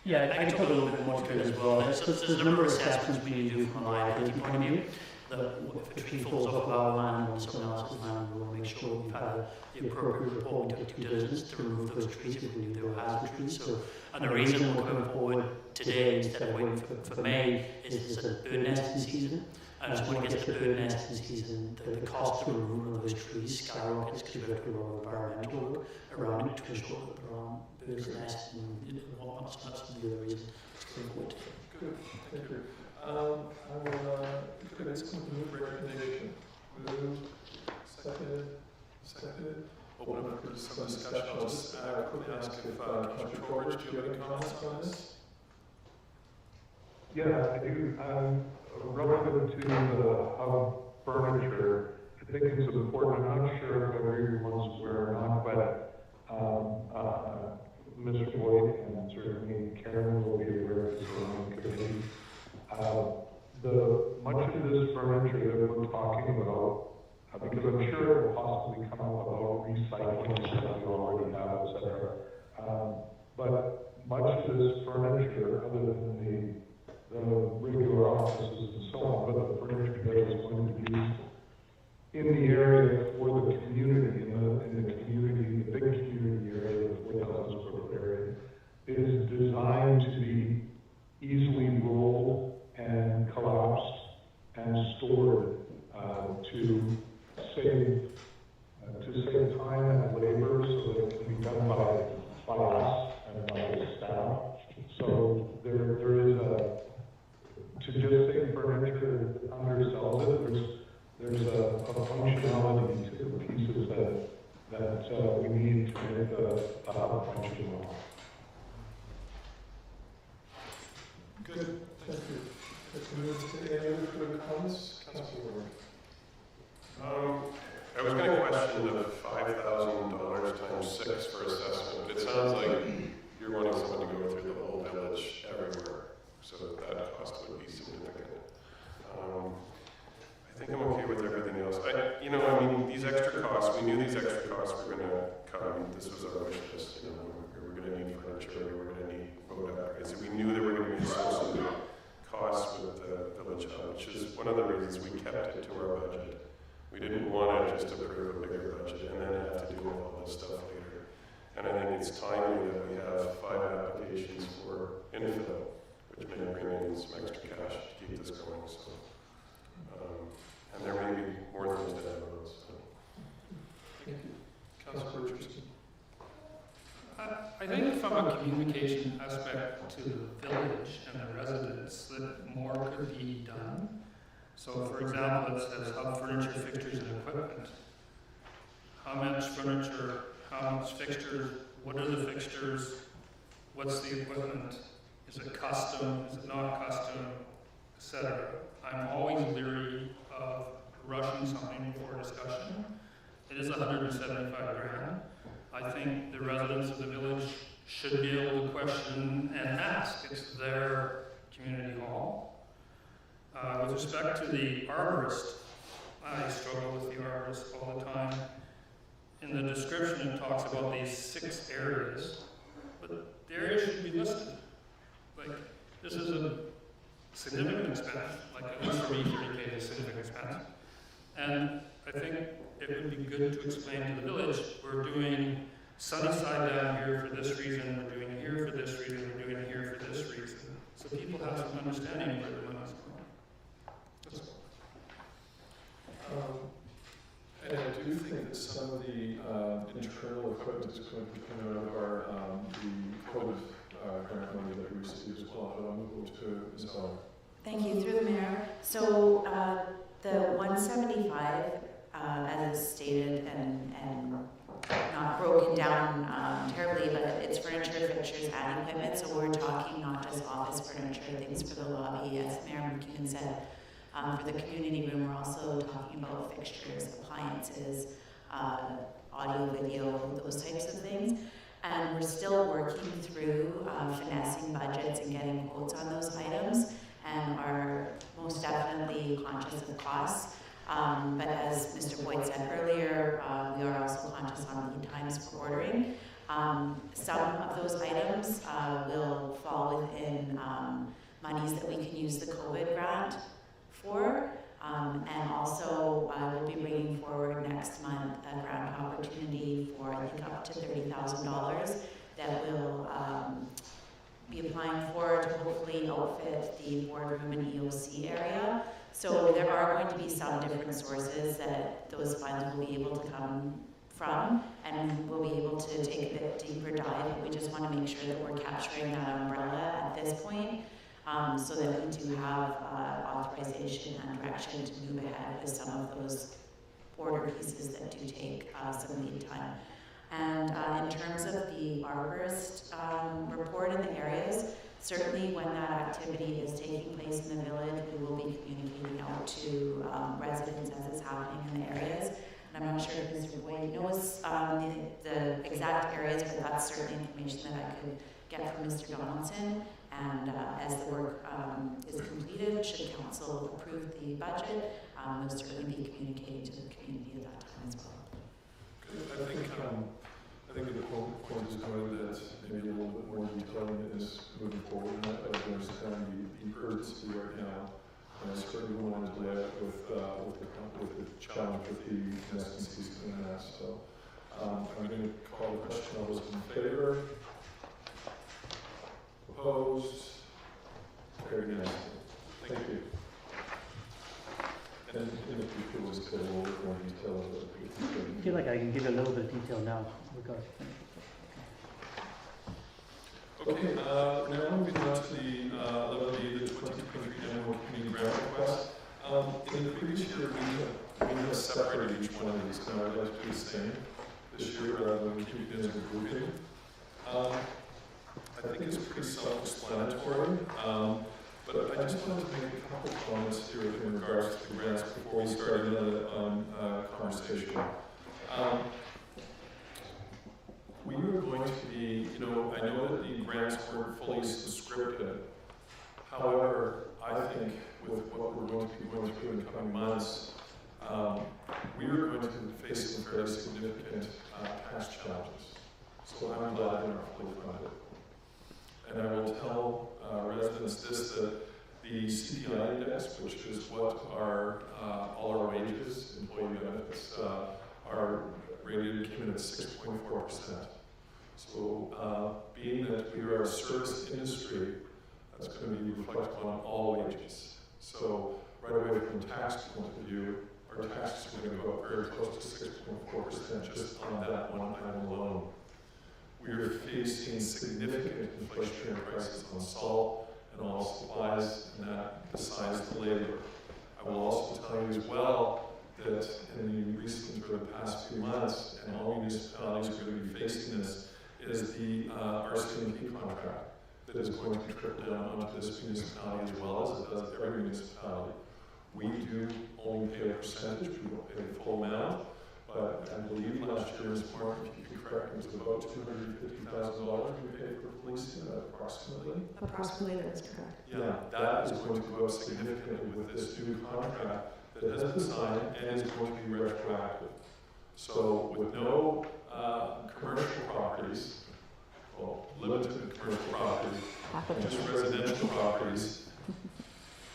Yeah, I can talk a little bit more to it as well. So there's a number of assessments we need to do from a liability point of view. If a tree falls off of our land on someone else's land, we want to make sure we've had the appropriate report and due diligence to remove those trees if we knew they were hazard trees. So, and the reason we're coming forward today instead of waiting for May is it's a bird nesting season. And so when it gets to bird nesting season, the cost of removal of those trees skyrockets because we have to do a lot of environmental work around it to ensure that there aren't birds nesting and whatnot. So that's the other reason it's going forward today. Good, thank you. I will move recommendation. Move, seconded. Open up for some discussion. I'll just quickly ask if Councilor Trowbridge, do you have any comments on this? Yeah, I do. Relative to the hub furniture, I think it's important. I'm not sure if everyone's aware or not, but Mr. Boyd and certainly Karen will be aware of this committee. Much of this furniture that we're talking about, because I'm sure it will possibly come up about recycling stuff you already have, etc. But much of this furniture, other than the regular offices and so on, but the furniture that is going to be used in the area for the community, in the community, the big community area, the 4,000 square foot area, is designed to be easily rolled and collapsed and stored to save time and labor, so that it can be done by us and by the staff. So there is to just say furniture that undersells it, there's a functionality to the pieces that we need to make the hub functional. Good, thank you. Let's move to any other further comments. Councilor Ward. I was going to question the $5,000 times 6 for assessment. It sounds like you're wanting someone to go through the whole village everywhere, so that cost would be significant. I think I'm okay with everything else. These extra costs, we knew these extra costs were going to come. This was our wish list. We were going to need furniture, we were going to need road upgrades. We knew there were going to be associated costs with the village hub, which is one of the reasons we kept it to our budget. We didn't want to just approve a bigger budget and then have to deal with all this stuff later. And I think it's timely that we have 5 applications for infill, which may bring in some extra cash to keep this going. So, and there may be more things down the road. So. Thank you. Councilor Richardson. I think from a communication aspect to the village and the residents that more could be done. So for example, it says hub furniture, fixtures and equipment. How much furniture, how much fixtures, what are the fixtures, what's the equipment, is it custom, is it not custom, etc. I'm always leery of rushing something before discussion. It is $175 grand. I think the residents of the village should be able to question and ask. It's their community hall. With respect to the arborist, I struggle with the arborist all the time. in the description it talks about these 6 areas, but the areas should be listed. Like, this is a significant expense, like at least for me, 30K is a significant expense. And I think it would be good to explain to the village, we're doing Sunnyside down here for this reason, we're doing here for this reason, we're doing here for this reason. So people have some understanding where the money's going. That's all. And I do think that some of the internal equipment is going to be coming out of our the COVID grant money that we received as well. But I'll move over to Ms. Heller. Thank you, through the mayor. So the 175, as is stated and not broken down terribly, but it's furniture, fixtures, and equipment. So we're talking not just office furniture, things for the lobby, as Mayor McKeon said. For the community room, we're also talking about fixtures, appliances, audio, video, those types of things. And we're still working through finessing budgets and getting quotes on those items, and are most definitely conscious of costs. But as Mr. Boyd said earlier, we are also conscious on lead times for ordering. Some of those items will fall within monies that we can use the COVID grant for. And also, we'll be bringing forward next month a grant opportunity for, I think, up to $30,000 that will be applying for to hopefully outfit the boardroom and EOC area. So there are going to be some different sources that those funds will be able to come from, and we'll be able to take a bit deeper dive. We just want to make sure that we're capturing that umbrella at this point, so that we do have authorization and direction to move ahead with some of those order pieces that do take some lead time. And in terms of the arborist report in the areas, certainly when that activity is taking place in the village, we will be communicating out to residents as it's happening in the areas. And I'm not sure if Mr. Boyd knows the exact areas, but that's certainly information that I could get from Mr. Donaldson. And as the work is completed, should council approve the budget, we'll certainly be communicating to the community at that time as well. I think the point is going that maybe a little bit more detail in this moving forward, and I understand the urgency right now. And I certainly wanted to lay out with the challenge with the nesting season and that. So I'm going to call the question. All those in favor? Opposed? Carried unanimously. Thank you. And if you feel this get a little bit more detail, I feel like I can give you a little bit of detail now. Okay, now moving on to the 11B, the 2023 Anmore Community Grant Request. In the previous year, we have separated each one of these, and I'd like to do the same this year rather than keep it as a grouping. I think it's pretty self-explanatory, but I just wanted to make a couple of comments here in regards to the grants before we start another conversation. We are going to be, I know that the grants weren't fully subscripted. However, I think with what we're going to be going through in the coming months, we are going to face some fairly significant tax challenges. So I'm glad they're not fully funded. And I will tell residents this, that the CPI index, which is what our all our wages, employee benefits, are rated, came in at 6.4%. So being that we are a service industry, that's going to be reflected on all wages. So right away from a tax point of view, our taxes are going to go up very close to 6.4% just on that one item alone. We are facing significant inflationary prices on salt and all supplies, and that besides the labor. I will also tell you as well that in the recent or the past few months, and all municipalities are going to be facing this, is the RCMP contract that is going to trickle down onto this municipality as well as it does every municipality. We do only pay a percentage, we don't pay the full amount, but I believe last year, Ms. Martin, if you can correct me, it was about $250,000 we paid for policing, approximately? Approximately, that is correct. Yeah, that is going to go up significantly with this new contract that has been signed and is going to be retroactive. So with no commercial properties, well, limited commercial properties, just residential properties,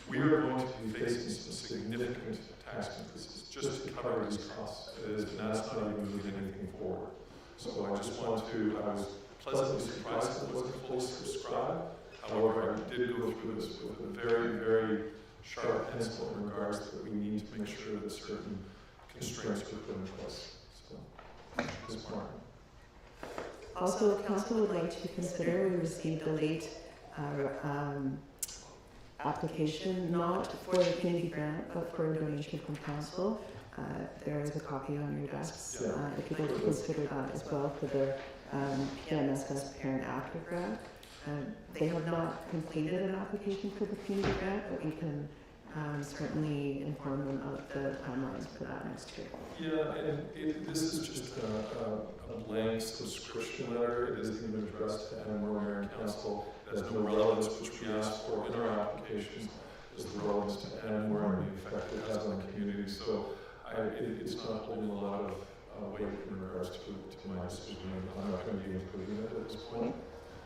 we are going to be facing some significant tax increases just to cover these costs. And that's not even moving anything forward. So I just want to, I was pleasantly surprised that it wasn't fully subscribed. However, I did go through this with a very, very sharp pencil in regards that we need to make sure that certain constraints are put in place. So, Ms. Martin. Also, council would like to consider, we received a late application, not for the community grant, but for a donation from council. There is a copy on your desks. If you'd like to consider that as well for the PMSS Parent Active Grant. They have not completed an application for the community grant, but we can certainly inform them of the timelines for that next year. Yeah, and this is just a blank subscription letter. It isn't even addressed to Anmore Mayor and Council. It has no relevance, which we asked for in our applications, is the relevance to Anmore and the effect it has on the community. So it's not holding a lot of weight in regards to my decision. I'm not going to be including it at this point.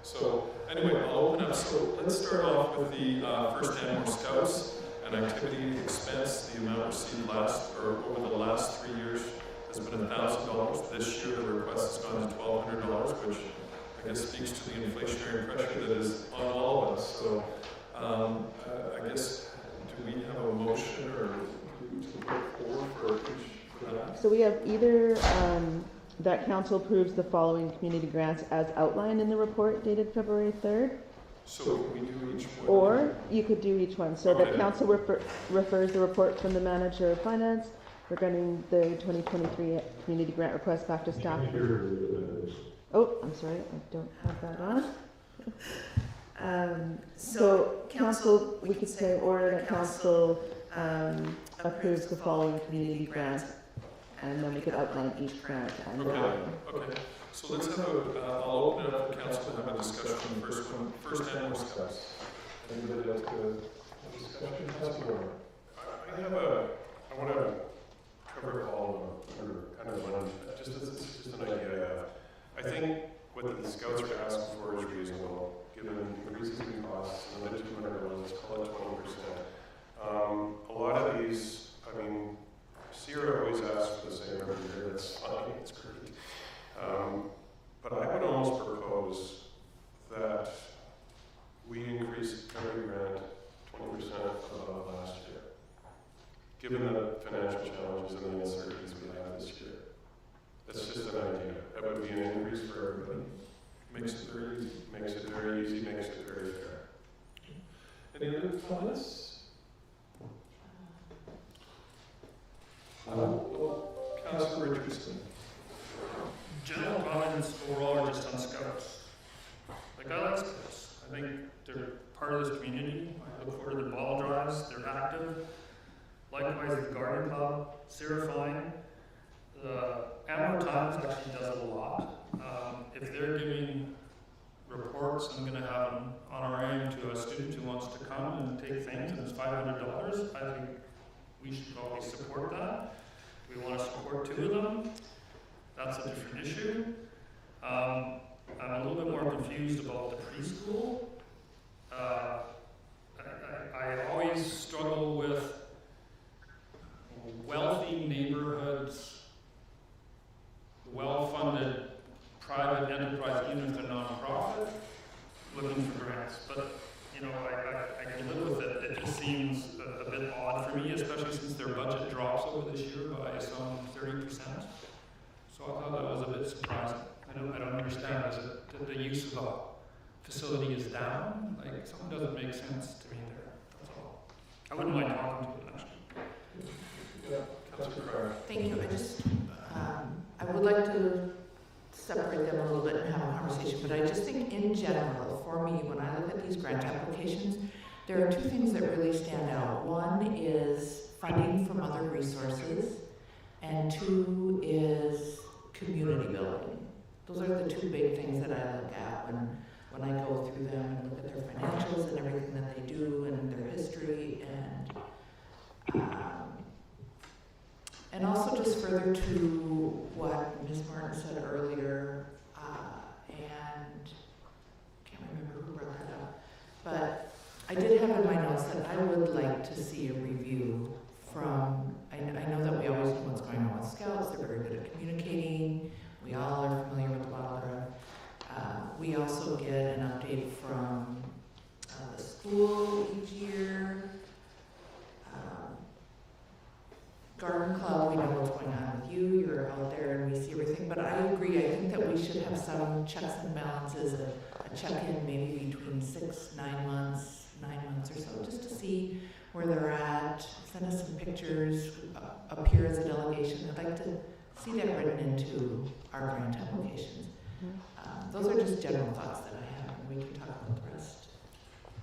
So anyway, I'll open up. So let's start off with the first Anmore Scouts. An activity expense, the amount received over the last 3 years has been $1,000. This year the request has gone to $1,200, which I guess speaks to the inflationary pressure that is on all of us. So I guess, do we have a motion or to put forward for that? So we have either that council approves the following community grants as outlined in the report dated February 3rd. So can we do each one? Or you could do each one. So the council refers the report from the manager of finance regarding the 2023 community grant request back to staff. Oh, I'm sorry, I don't have that on. So council, we could say, or that council approves the following community grants, and then we could outline each grant. Okay. So let's have I'll open it up for council to have a discussion on the first Anmore Scouts. Anybody else have a discussion? Councilor? I want to cover all of them, or kind of one, just an idea. I think what the Scouts are asking for is reasonable, given increases in costs, and the $200, let's call it 20%. A lot of these, I mean, Sierra always asks for the same every year, that's fine, it's great. But I would almost propose that we increase the county grant 20% above last year, given the financial challenges and the uncertainties we have this year. That's just an idea. That would be an increase for everybody. Makes it very easy, makes it very fair. Any other comments? Councilor Richardson. General comments overall are just on Scouts. Like, I like Scouts. I think they're part of this community. I look forward to the ball drives. They're active. Likewise, the garden club, Sarah Fine. The Anmore Times actually does a lot. If they're giving reports, I'm going to have them on our aim to a student who wants to come and take things, and it's $500. I think we should probably support that. We want to support 2 of them. That's a different issue. I'm a little bit more confused about the preschool. I always struggle with wealthy neighborhoods, well-funded private enterprise, even if they're non-profit, looking for grants. But, you know, I can live with it. It just seems a bit odd for me, especially since their budget drops over this year by some 30%. So I thought that was a bit surprising. I don't understand. Is it that the use of the facility is down? Like, something doesn't make sense to me there. That's all. I wouldn't mind talking to them, actually. Thank you. I would like to separate them a little bit and have a conversation, but I just think in general, for me, when I look at these grant applications, there are 2 things that really stand out. One is funding from other resources, and 2 is community building. Those are the 2 big things that I look at when I go through them and look at their financials and everything that they do and their history, and also just further to what Ms. Martin said earlier, and can't remember who brought that up, but I did have in my notes that I would like to see a review from, I know that we always know what's going on with Scouts, they're very good at communicating, we all are familiar with the bottle drive. We also get an update from the school each year. Garden Club, we know what's going on with you, you're out there and we see everything, but I agree, I think that we should have some checks and balances, a check-in maybe between 9 months or so, just to see where they're at, send us some pictures, appear as a delegation. I'd like to see that written into our grant applications. Those are just general thoughts that I have, and we can talk about the rest.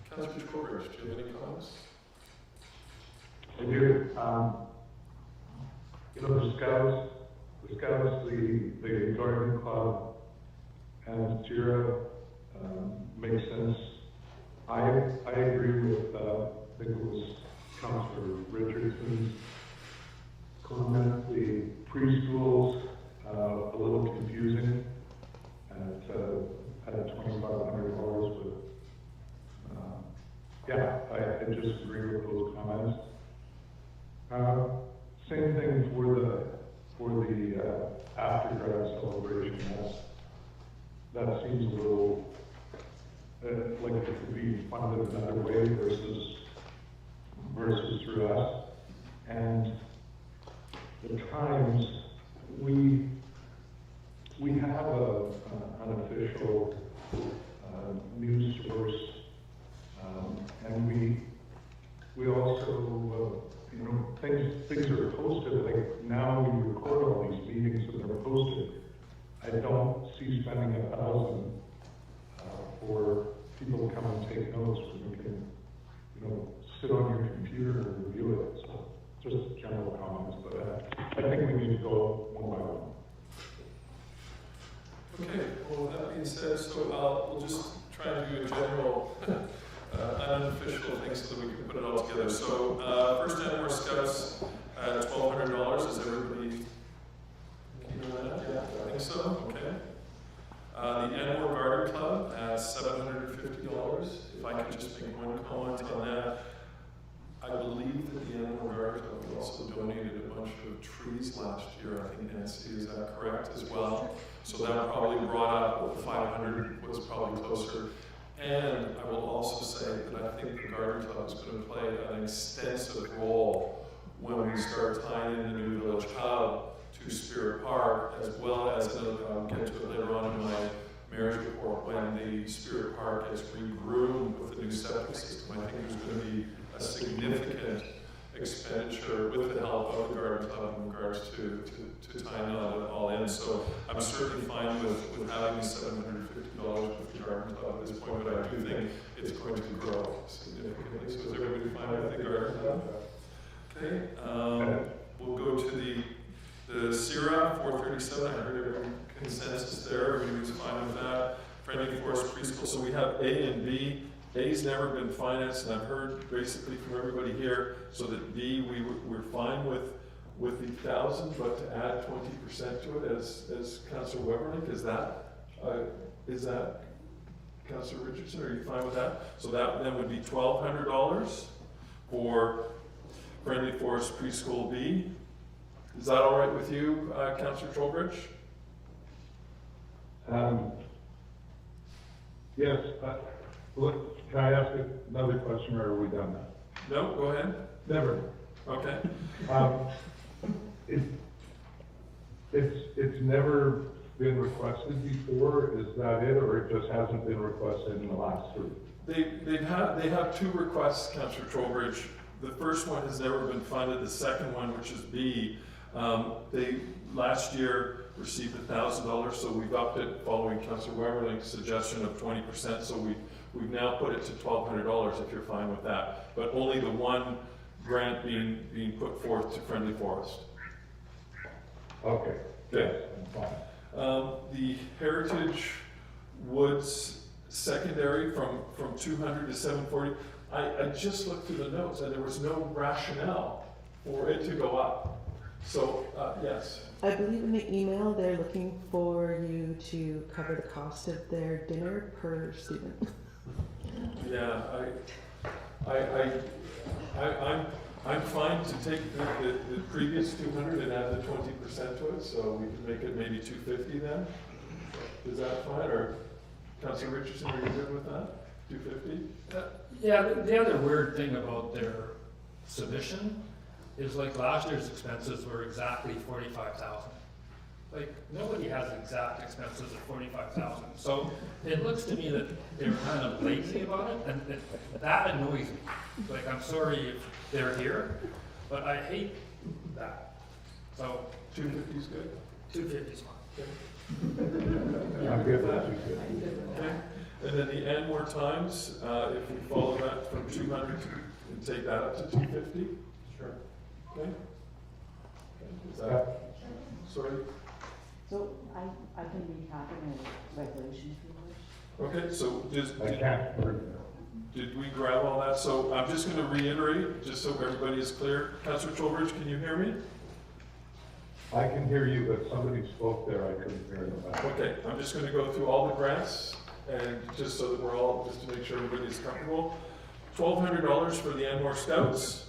Councillor Trowbridge, do you have any comments? I do. You know, the Scouts, the Garden Club, and JIRA makes sense. I agree with, I think it was Councillor Richardson's comment. The preschools, a little confusing at $2,500, but yeah, I just agree with those comments. Same thing for the after grad celebration. That seems a little like it could be funded another way versus through us. And the times we have an official news source, and we also you know, things are posted, like now we record all these meetings and they're posted. I don't see spending $1,000 for people to come and take notes when we can, you know, sit on your computer and review it. So just general comments, but I think we need to go one by one. Okay, well, with that being said, so we'll just try and do a general unofficial things so that we can put it all together. So first Anmore Scouts at $1,200. Is everybody keeping that? Yeah, I think so. Okay. The Anmore Garden Club at $750. If I could just make one comment on that. I believe that the Anmore Garden Club also donated a bunch of trees last year. I think Nancy, is that correct as well? So that probably brought up the 500 was probably closer. And I will also say that I think the Garden Club is going to play an extensive role when we start tying in the new Village Hub to Spirit Park, as well as, I'll get to it later on in my mayor's report, when the Spirit Park is regroomed with a new septic system. I think there's going to be a significant expenditure with the help of the Garden Club in regards to tying it all in. So I'm certainly fine with having the $750 with the Garden Club at this point, but I do think it's going to grow significantly. So is everybody fine with the Garden Club? Okay. We'll go to the CIRA 437. I heard every consensus there. Everybody was fine with that. Friendly Forest Preschool. So we have A and B. A's never been financed, and I've heard basically from everybody here, so that B, we're fine with the 1,000, but to add 20% to it, as Councillor Weberling, is that Councillor Richardson, are you fine with that? So that then would be $1,200 for Friendly Forest Preschool B. Is that all right with you, Councillor Trowbridge? Yes, look, can I ask another question, or are we done now? No, go ahead. Never. Okay. It's never been requested before, is that it, or it just hasn't been requested in the last 3? They have 2 requests, Councillor Trowbridge. The first one has never been funded. The second one, which is B, they last year received $1,000, so we've upped it following Councillor Weberling's suggestion of 20%. So we've now put it to $1,200 if you're fine with that. But only the one grant being put forth to Friendly Forest. Okay. Okay. I'm fine. The Heritage Woods secondary from 200 to 740. I just looked through the notes and there was no rationale for it to go up. So, yes. I believe in the email, they're looking for you to cover the cost of their dinner per student. Yeah, I'm fine to take the previous 200 and add the 20% to it, so we can make it maybe 250 then. Is that fine, or Councilor Richardson, are you good with that? 250? Yeah, the other weird thing about their submission is like last year's expenses were exactly 45,000. Like, nobody has exact expenses of 45,000. So it looks to me that they were kind of lazy about it, and that annoys me. Like, I'm sorry if they're here, but I hate that. So 250 is good? 250 is fine. I'm good with that. Okay. And then the Anmore Times, if we follow that from 200 and take that up to 250? Sure. Okay. Is that, sorry? So I can recap in a resolution if you wish. Okay, so did we grab all that? So I'm just going to reiterate, just so everybody is clear. Councilor Trowbridge, can you hear me? I can hear you, but somebody spoke there, I couldn't hear them. Okay, I'm just going to go through all the grants, and just so that we're all, just to make sure everybody's comfortable. $1,200 for the Anmore Scouts,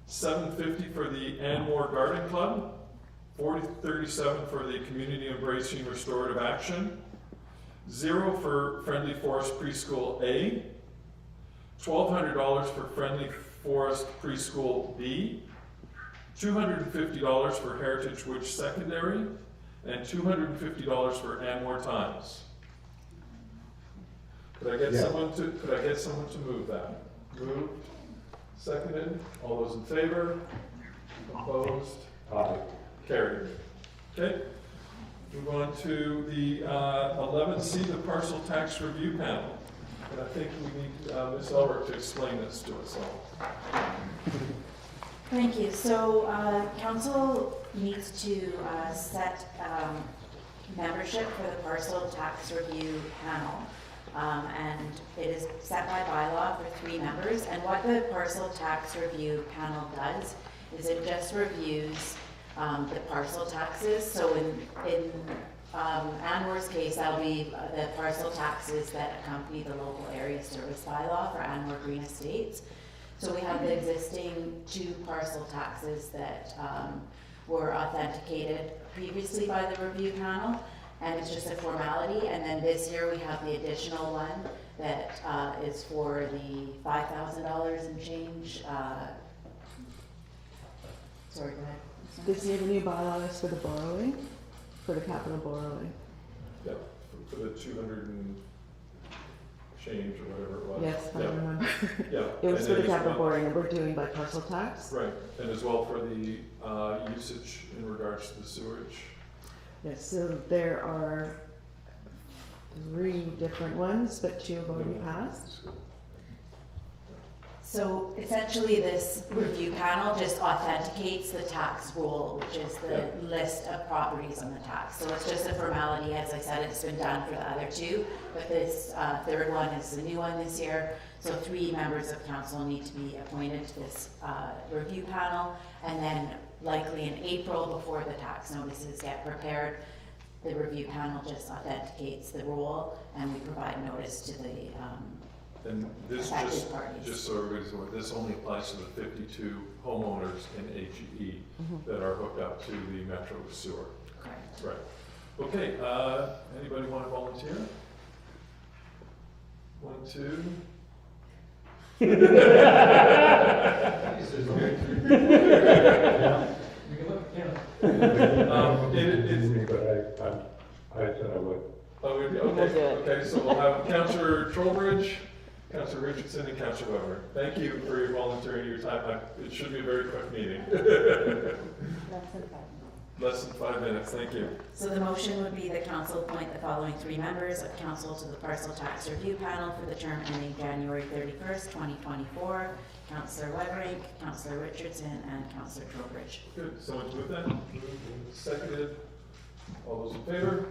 $750 for the Anmore Garden Club, $40.37 for the Community Embracing Restorative Action, $0 for Friendly Forest Preschool A, $1,200 for Friendly Forest Preschool B, $250 for Heritage Woods Secondary, and $250 for Anmore Times. Could I get someone to move that? Moved, seconded, all those in favor? Opposed? Aye. Carried. Okay. Move on to the 11C, the Parcel Tax Review Panel. And I think we need Ms. Elbert to explain this to us all. Thank you. So council needs to set membership for the Parcel Tax Review Panel. And it is set by bylaw for 3 members. And what the Parcel Tax Review Panel does is it just reviews the parcel taxes. So in Anmore's case, that'll be the parcel taxes that accompany the local area service bylaw for Anmore Green Estates. So we have the existing 2 parcel taxes that were authenticated previously by the review panel, and it's just a formality. And then this year we have the additional one that is for the $5,000 and change. Sorry, go ahead. This year the new bylaw is for the borrowing, for the capital borrowing. Yep, for the 200 and change or whatever it was. Yes, I remember. Yeah. It was And for the then as capital well- borrowing, and we're doing by parcel tax. Right, and as well for the usage in regards to the sewage. Yes, so there are 3 different ones, but 2 have already passed. So essentially this review panel just authenticates the tax roll, which is the list of properties on the tax. So it's just a formality. As I said, it's been done for the other 2, but this 3rd one is the new one this year. So 3 members of council need to be appointed to this review panel, and then likely in April, before the tax notices get prepared, the review panel just authenticates the roll, and we provide notice to the And this affected parties. just so everybody's aware, this only applies to the 52 homeowners in HE that are hooked up to the Metro sewer. Correct. Right. Okay, anybody want to volunteer? 1, 2. You can look at Ken. I said I would. Oh, okay, so we'll have Councillor Trowbridge, Councillor Richardson, and Councillor Weber. Thank you for your volunteering your time. It should be a very quick meeting. Less than 5 minutes, thank you. So the motion would be that council appoint the following 3 members of council to the Parcel Tax Review Panel for the term ending January 31st, 2024. Councillor Weberink, Councillor Richardson, and Councillor Trowbridge. Good, someone to move that? Seconded. All those in favor?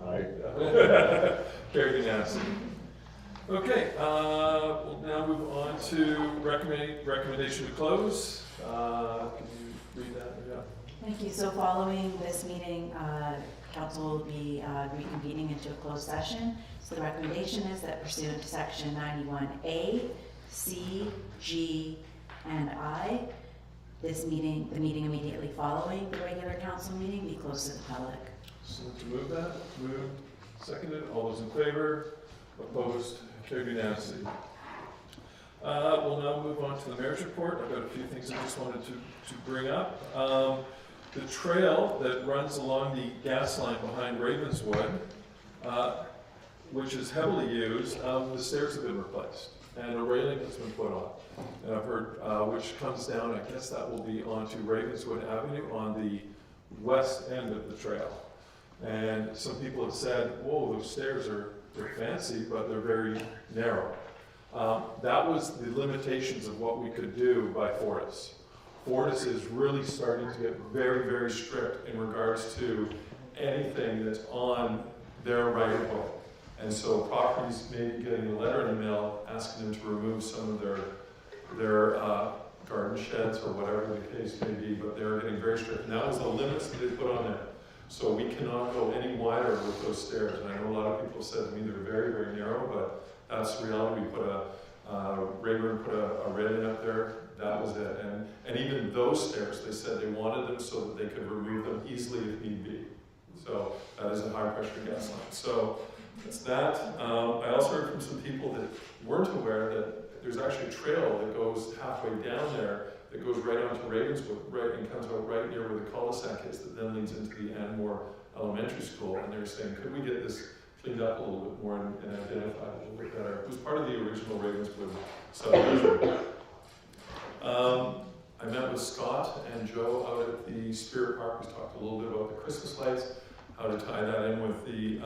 Aye. Carried unanimously. Okay, we'll now move on to recommendation to close. Can you read that? Yeah. Thank you. So following this meeting, council will be reconvening into a closed session. So the recommendation is that pursuant to section 91A, C, G, and I, the meeting immediately following the regular council meeting be closed to the public. So to move that, moved, seconded, all those in favor, opposed, carried unanimously. We'll now move on to the mayor's report. I've got a few things I just wanted to bring up. The trail that runs along the gas line behind Ravenswood, which is heavily used, the stairs have been replaced and a railing has been put on. And I've heard, which comes down, I guess that will be onto Ravenswood Avenue on the west end of the trail. And some people have said, whoa, those stairs they're fancy, but they're very narrow. That was the limitations of what we could do by Fortis. Fortis is really starting to get very, very strict in regards to anything that's on their right of way. And so properties may be getting a letter in the mail asking them to remove some of their garden sheds or whatever the case may be, but they're getting very strict. And that was the limits that they put on there. So we cannot go any wider with those stairs. And I know a lot of people said to me they're very, very narrow, but that's the reality. We put Rayburn put a railing up there. That was it. And even those stairs, they said they wanted them so that they could remove them easily if need be. So that is a high pressure gas line. So that's that. I also heard from some people that weren't aware that there's actually a trail that goes halfway down there that goes right onto Ravenswood, right, and comes out right near where the cul-de-sac is that then leads into the Anmore Elementary School. And they're saying, could we get this cleaned up a little bit more and identified a little bit better? It was part of the original Ravenswood subdivision. I met with Scott and Joe out at the Spirit Park. We talked a little bit about the Christmas lights, how to tie that in with the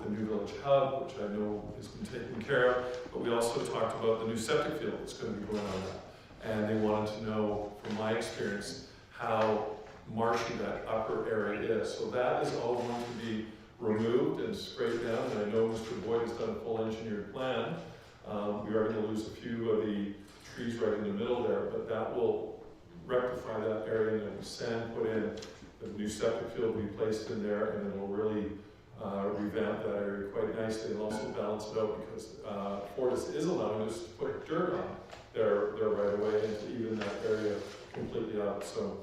new village hub, which I know has been taken care of. But we also talked about the new septic field that's going to be going on there. And they wanted to know, from my experience, how marshy that upper area is. So that is all going to be removed and scraped down. And I know Mr. Boyd has done a full engineered plan. We are going to lose a few of the trees right in the middle there, but that will rectify that area, and then sand put in. The new septic field will be placed in there, and then we'll really revamp that area quite nicely and also balance it out because Fortis is allowing us to put dirt on their right of way and to even that area completely out. So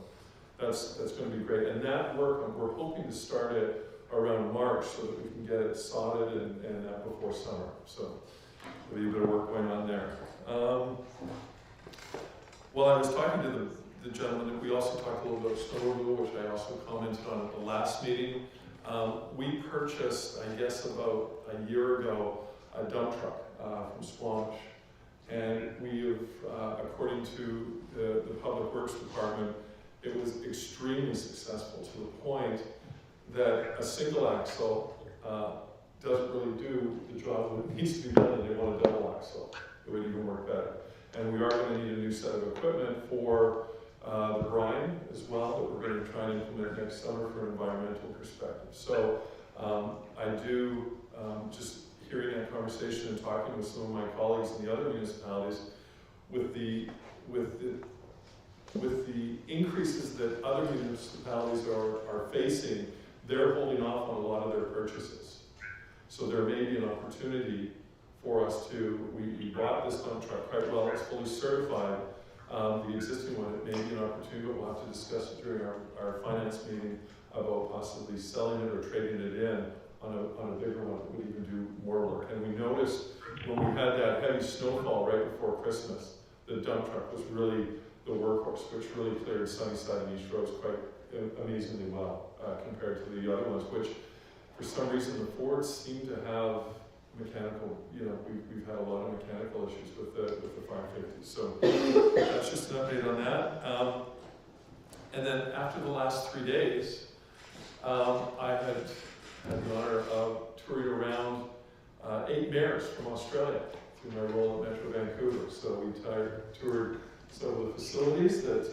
that's going to be great. And that work, we're hoping to start it around March so that we can get it sodded and that before summer. So there'll be a bit of work going on there. Well, I was talking to the gentleman, we also talked a little bit about snow removal, which I also commented on at the last meeting. We purchased, I guess about a year ago, a dump truck from Squamish. And we have, according to the Public Works Department, it was extremely successful to the point that a single axle doesn't really do the job that needs to be done, and they want a double axle. It would even work better. And we are going to need a new set of equipment for the brine as well that we're going to try and implement next summer from an environmental perspective. So I do, just hearing that conversation and talking with some of my colleagues in the other municipalities, with the increases that other municipalities are facing, they're holding off on a lot of their purchases. So there may be an opportunity for us to, we bought this dump truck quite well, it's fully certified. The existing one, it may be an opportunity, but we'll have to discuss it during our finance meeting about possibly selling it or trading it in on a bigger one that would even do more work. And we noticed when we had that heavy snowfall right before Christmas, the dump truck was really the workhorse, which really cleared Sunnyside and East Roads quite amazingly well compared to the other ones, which for some reason the Fords seem to have mechanical, we've had a lot of mechanical issues with the 550s. So that's just an update on that. And then after the last 3 days, I had the honor of touring around 8 mayors from Australia through my role at Metro Vancouver. So we toured some of the facilities that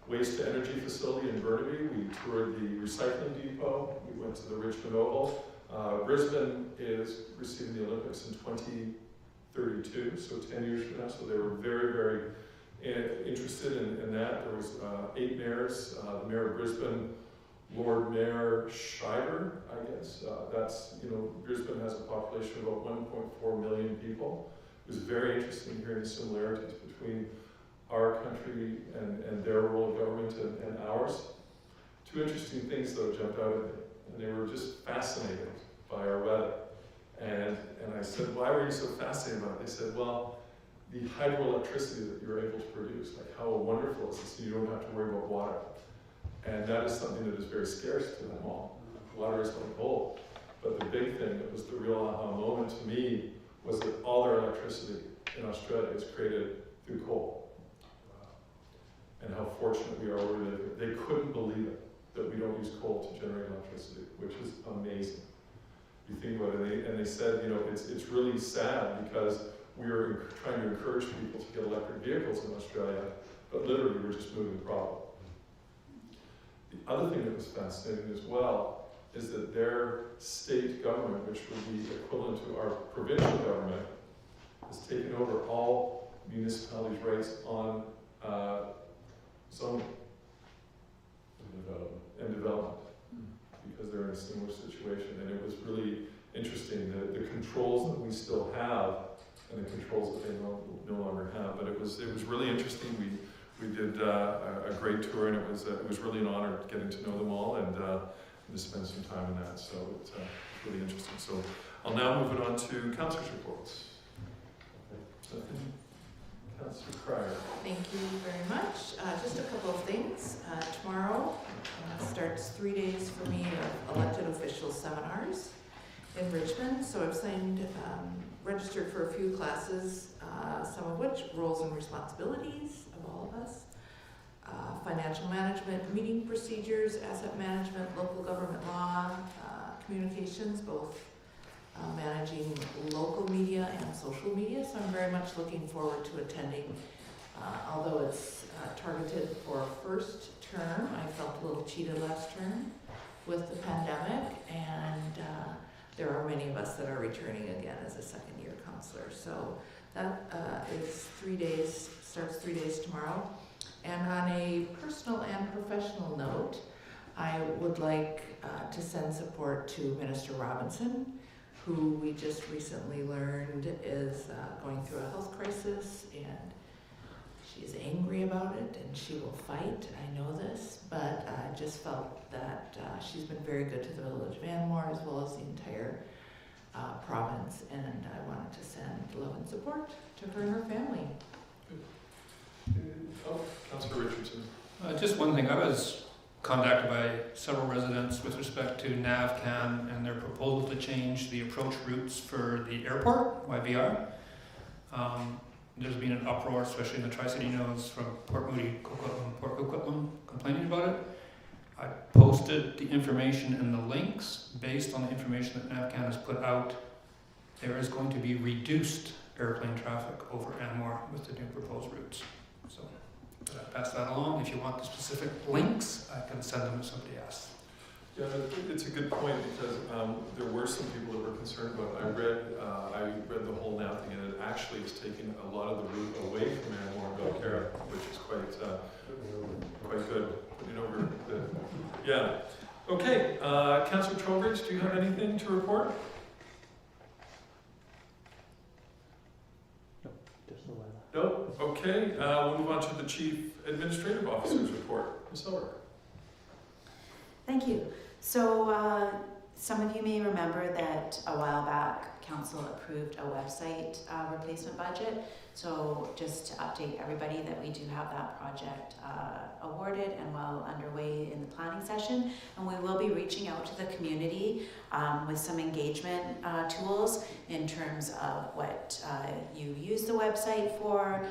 waste to energy facility in Burnaby. We toured the recycling depot. We went to the Richmond Oval. Brisbane is receiving the Olympics in 2030, 2032, so 10 years from now. So they were very, very interested in that. There was 8 mayors, the mayor of Brisbane, Lord Mayor Schreiber, I guess. That's, Brisbane has a population of about 1.4 million people. It was very interesting hearing the similarities between our country and their role of government and ours. 2 interesting things though jumped out at me, and they were just fascinated by our weather. And I said, why were you so fascinated about it? They said, well, the hydroelectricity that you're able to produce, like how wonderful is this? You don't have to worry about water. And that is something that is very scarce to them all. Water is like gold. But the big thing that was the real aha moment to me was that all their electricity in Australia is created through coal. And how fortunate we are where we live here. They couldn't believe it, that we don't use coal to generate electricity, which is amazing. You think about it, and they said, it's really sad because we are trying to encourage people to get electric vehicles in Australia, but literally we're just moving the problem. The other thing that was fascinating as well is that their state government, which would be equivalent to our provincial government, has taken over all municipalities' rights on zoning and development, because they're in a similar situation. And it was really interesting, the controls that we still have and the controls that they no longer have. But it was really interesting. We did a great tour, and it was really an honor getting to know them all and to spend some time in that. So it's really interesting. So I'll now move it on to councillors' reports. Councillor Cryer. Thank you very much. Just a couple of things. Tomorrow starts 3 days for me of elected official seminars in Richmond. So I've registered for a few classes, some of which roles and responsibilities of all of us. Financial management, meeting procedures, asset management, local government law, communications, both managing local media and social media. So I'm very much looking forward to attending. Although it's targeted for first term, I felt a little cheated last term with the pandemic, and there are many of us that are returning again as a second-year counselor. So that is 3 days, starts 3 days tomorrow. And on a personal and professional note, I would like to send support to Minister Robinson, who we just recently learned is going through a health crisis, and she's angry about it, and she will fight. I know this, but I just felt that she's been very good to the village of Anmore as well as the entire province, and I wanted to send love and support to her and her family. Councillor Richardson. Just one thing, I was contacted by several residents with respect to NavCam and their proposal to change the approach routes for the airport, YVR. There's been an uproar, especially in the Tri-City Nodes, from Port Moody, Port Coquitlam, complaining about it. I posted the information and the links based on the information that NavCam has put out. There is going to be reduced airplane traffic over Anmore with the new proposed routes. So I pass that along. If you want the specific links, I can send them if somebody asks. Yeah, it's a good point, because there were some people that were concerned about it. I read the whole nav thing, and it actually is taking a lot of the route away from Anmore and Belcarra, which is quite good. Putting over the, yeah. Okay, Councillor Trowbridge, do you have anything to report? No, just the weather. No? Okay, we'll move on to the Chief Administrative Officer's report. Ms. Silver. Thank you. So some of you may remember that a while back, Council approved a website replacement budget. So just to update everybody that we do have that project awarded and well underway in the planning session. And we will be reaching out to the community with some engagement tools in terms of what you use the website for,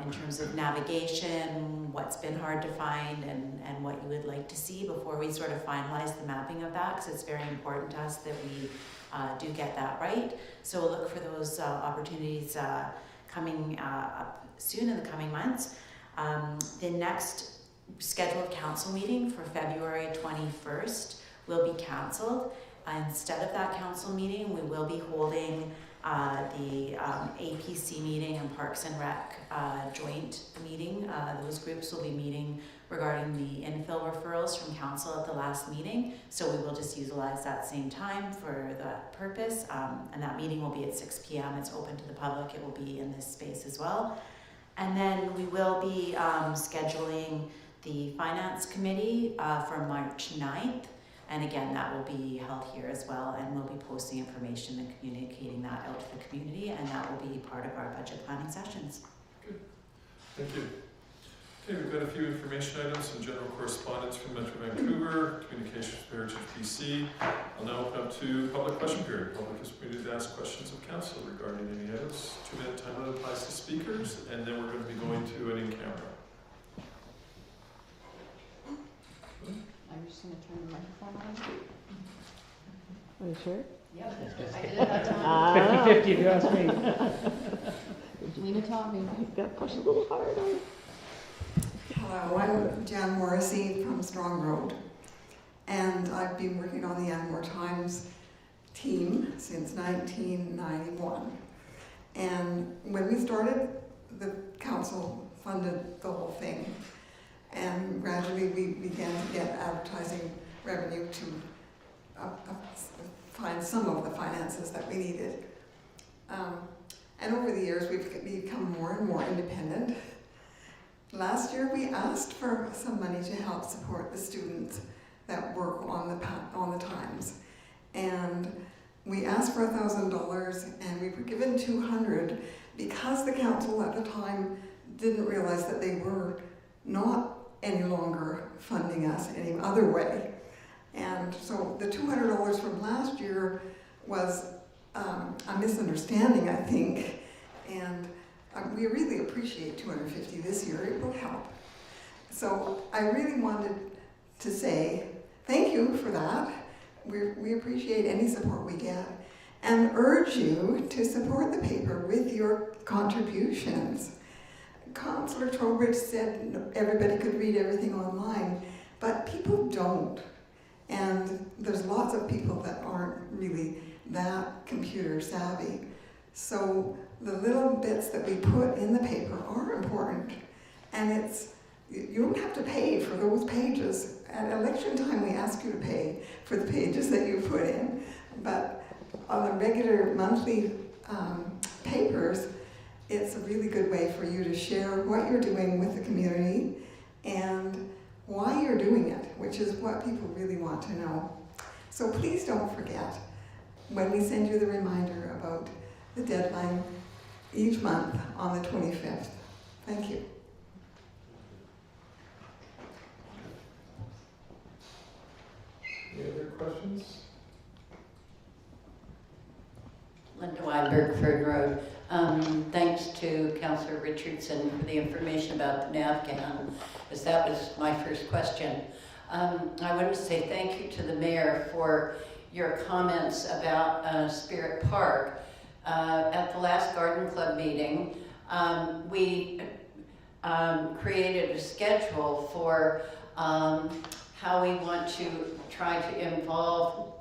in terms of navigation, what's been hard to find, and what you would like to see before we sort of finalize the mapping of that, because it's very important to us that we do get that right. So we'll look for those opportunities coming up soon in the coming months. The next scheduled council meeting for February 21st will be cancelled. Instead of that council meeting, we will be holding the APC meeting and Parks and Rec joint meeting. Those groups will be meeting regarding the infill referrals from council at the last meeting. So we will just utilize that same time for that purpose. And that meeting will be at 6 p.m. It's open to the public. It will be in this space as well. And then we will be scheduling the Finance Committee for March 9th. And again, that will be held here as well, and we'll be posting information and communicating that out to the community, and that will be part of our budget planning sessions. Good. Thank you. Okay, we've got a few information items, some general correspondence from Metro Vancouver, communications with Heritage BC. I'll now open up to public question period. Public is permitted to ask questions of council regarding any items. 2-minute time limit applies to speakers, and then we're going to be going to an in-camera. I'm just going to turn the microphone on. Are you sure? Yeah, I did it that time. 50-50 if you ask me. Lena taught me. You've got to push a little harder. Hello, I'm Jan Morrissey from Strong Road, and I've been working on the Anmore Times team since 1991. And when we started, the council funded the whole thing. And gradually we began to get advertising revenue to find some of the finances that we needed. And over the years we've become more and more independent. Last year we asked for some money to help support the students that work on the Times. And we asked for $1,000 and we were given $200 because the council at the time didn't realize that they were not any longer funding us any other way. And so the $200 from last year was a misunderstanding, I think, and we really appreciate $250 this year. It will help. So I really wanted to say thank you for that. We appreciate any support we get and urge you to support the paper with your contributions. Councillor Trowbridge said everybody could read everything online, but people don't. And there's lots of people that aren't really that computer savvy. So the little bits that we put in the paper are important. And you don't have to pay for those pages. At election time, we ask you to pay for the pages that you put in. But on the regular monthly papers, it's a really good way for you to share what you're doing with the community and why you're doing it, which is what people really want to know. So please don't forget when we send you the reminder about the deadline each month on the 25th. Thank you. Any other questions? Linda Weinberg, Ferd Road. Thanks to Councillor Richardson for the information about the NAVCAN, as that was my first question. I want to say thank you to the Mayor for your comments about Spirit Park. At the last Garden Club meeting, we created a schedule for how we want to try to involve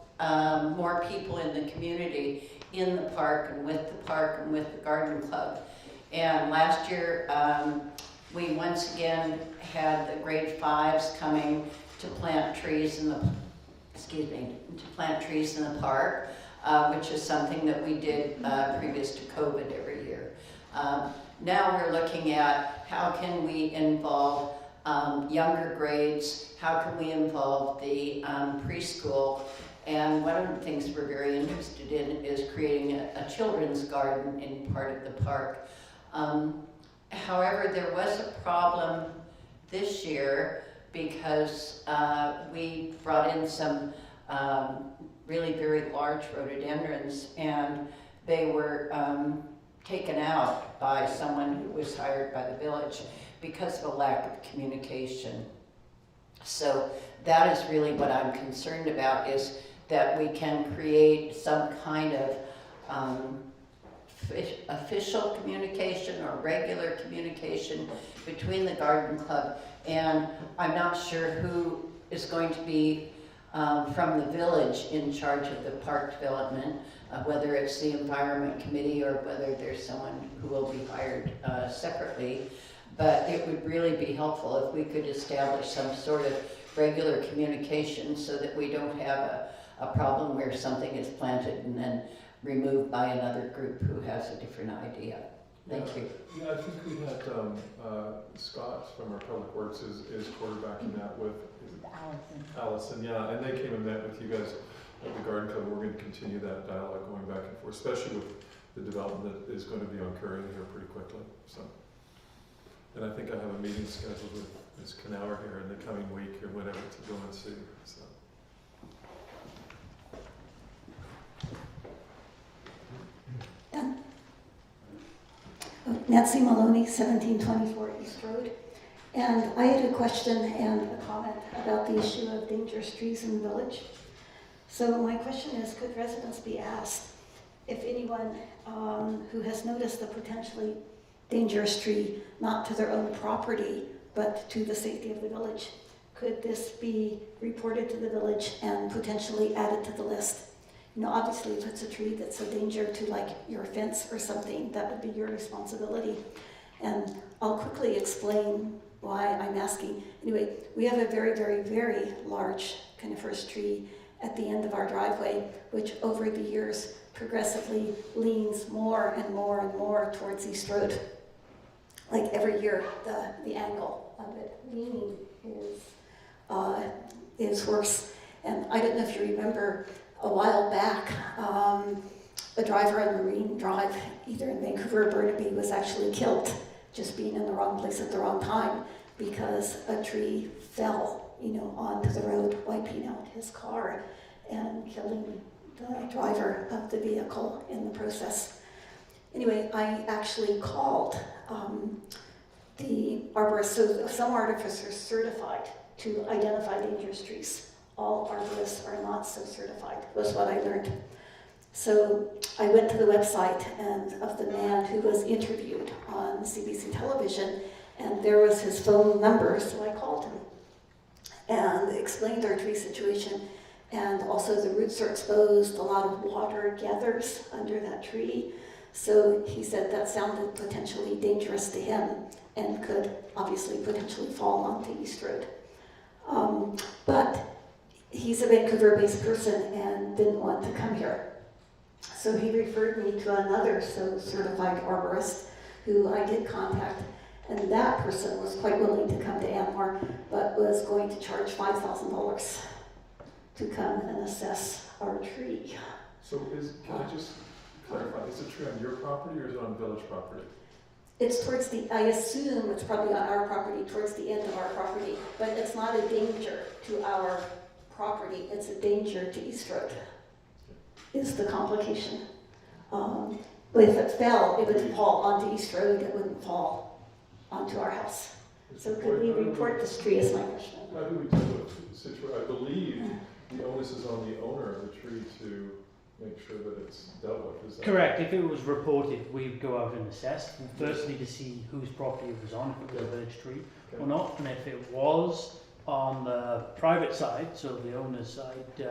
more people in the community in the park and with the Garden Club. And last year, we once again had the grade 5s coming to plant trees in the, park, which is something that we did previous to COVID every year. Now we're looking at how can we involve younger grades, how can we involve the preschool. And one of the things we're very interested in is creating a children's garden in part of the park. However, there was a problem this year because we brought in some really very large rhododendrons, and they were taken out by someone who was hired by the village because of a lack of communication. So that is really what I'm concerned about, is that we can create some kind of official communication or regular communication between the Garden Club, and I'm not sure who is going to be from the village in charge of the park development, whether it's the environment committee or whether there's someone who will be hired separately. But it would really be helpful if we could establish some sort of regular communication so that we don't have a problem where something is planted and then removed by another group who has a different idea. Thank you. Yeah, I think we had Scott from our Public Works is quarterbacking that with Allison, yeah, and they came and met with you guys at the Garden Club. We're going to continue that dialogue going back and forth, especially with the development that is going to be occurring here pretty quickly. So, and I think I have a meeting scheduled with Ms. Knauer here in the coming week or whatever to go and see. So. Nancy Maloney, 1724 East Road. And I had a question and a comment about the issue of dangerous trees in the village. So my question is, could residents be asked if anyone who has noticed a potentially dangerous tree, not to their own property, but to the safety of the village, could this be reported to the village and potentially added to the list? You know, obviously if it's a tree that's a danger to like your fence or something, that would be your responsibility. And I'll quickly explain why I'm asking. Anyway, we have a very, very, very large coniferous tree at the end of our driveway, which over the years progressively leans more and more and more towards East Road. Like every year, the angle of it leaning is worse. And I don't know if you remember, a while back, a driver on Marine Drive, either in Vancouver or Burnaby, was actually killed just being in the wrong place at the wrong time because a tree fell, you know, onto the road, wiping out his car and killing the driver of the vehicle in the process. Anyway, I actually called the arborist. So some arborists are certified to identify dangerous trees. All arborists are not so certified, was what I learned. So I went to the website and of the man who was interviewed on CBC television, and there was his phone number, so I called him and explained our tree situation. And also the roots are exposed, a lot of water gathers under that tree. So he said that sounded potentially dangerous to him and could obviously potentially fall onto East Road. But he's a Vancouver-based person and didn't want to come here. So he referred me to another certified arborist who I did contact, and that person was quite willing to come to Anmore, but was going to charge $5,000 to come and assess our tree. So can I just clarify, is the tree on your property or is it on village property? It's towards I assume it's probably on our property, towards the end of our property, but it's not a danger to our property, it's a danger to East Road, is the complication. But if it fell, it would fall onto East Road, it wouldn't fall onto our house. So could we report this tree is my question. How do we deal with the situation? I believe the onus is on the owner of the tree to make sure that it's dealt with. Is that correct? If it was reported, we'd go out and assess, firstly to see whose property it was on, if it was a village tree or not, and if it was on the private side, so the owner's side, it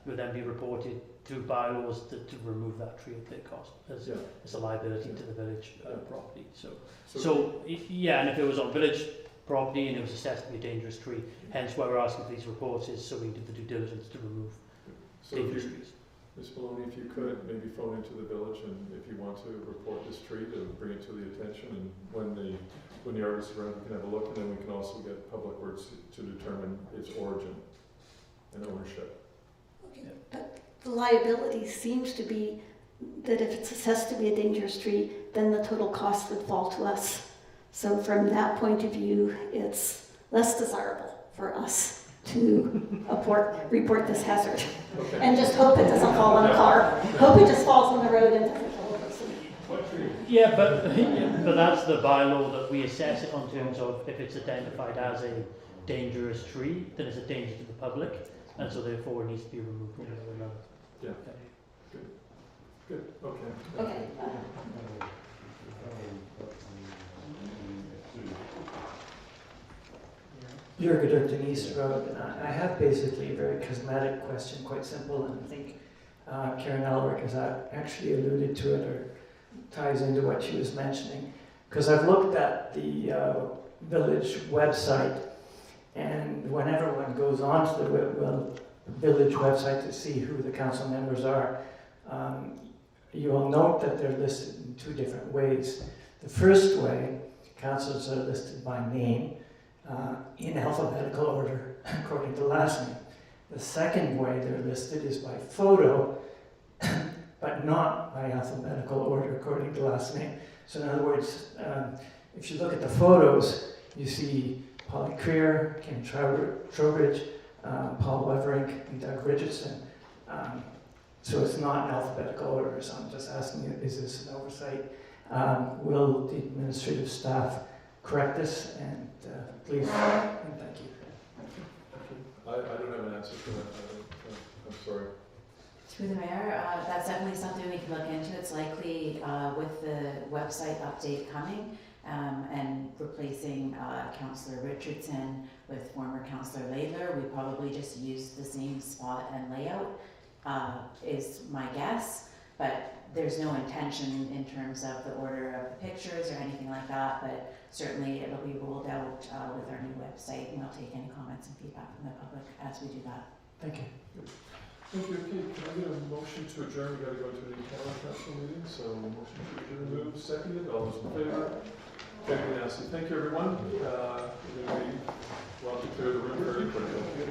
would then be reported to bylaws to remove that tree at their cost as a liability to the village property. So yeah, and if it was on village property and it was assessed to be a dangerous tree, hence why we're asking for these reports is so we can do the due diligence to remove dangerous trees. Ms. Maloney, if you could, maybe phone into the village, and if you want to report this tree, to bring it to the attention, and when the arborist is around, we can have a look, and then we can also get Public Works to determine its origin and ownership. Okay. But the liability seems to be that if it's assessed to be a dangerous tree, then the total cost would fall to us. So from that point of view, it's less desirable for us to report this hazard. Okay. And just hope it doesn't fall on a car. Hope it just falls on the road and doesn't kill a person. Yeah, but that's the bylaw that we assess it on terms of if it's identified as a dangerous tree, then it's a danger to the public, and so therefore it needs to be removed one way or another. Yeah. Okay. Good. Okay. Okay. Jurgen Denise Road. I have basically a very cosmetic question, quite simple, and I think Karen Elrick has actually alluded to it or ties into what she was mentioning. Because I've looked at the village website, and whenever one goes onto the village website to see who the council members are, you will note that they're listed in two different ways. The first way, councillors are listed by name, in alphabetical order according to last name. The second way they're listed is by photo, but not by alphabetical order according to last name. So in other words, if you look at the photos, you see Polly Creer, Kim Trowbridge, Paul Weverink, and Doug Richardson. So it's not in alphabetical order, so I'm just asking you, is this an oversight? Will the administrative staff correct this? And please, and thank you. I don't have an answer for that. I'm sorry. Through the mayor, that's definitely something we can look into. It's likely with the website update coming and replacing Councillor Richardson with former Councillor Laidler, we probably just use the same spot and layout is my guess, but there's no intention in terms of the order of the pictures or anything like that, but certainly it'll be rolled out with our new website, and we'll take any comments and feedback from the public as we do that. Thank you. Thank you. Okay, can I get a motion to adjourn? We got to go to the county council meeting, so motion to adjourn moved, seconded. All those in favor? Okay, Nancy. Thank you, everyone. We're going to clear the room very quickly.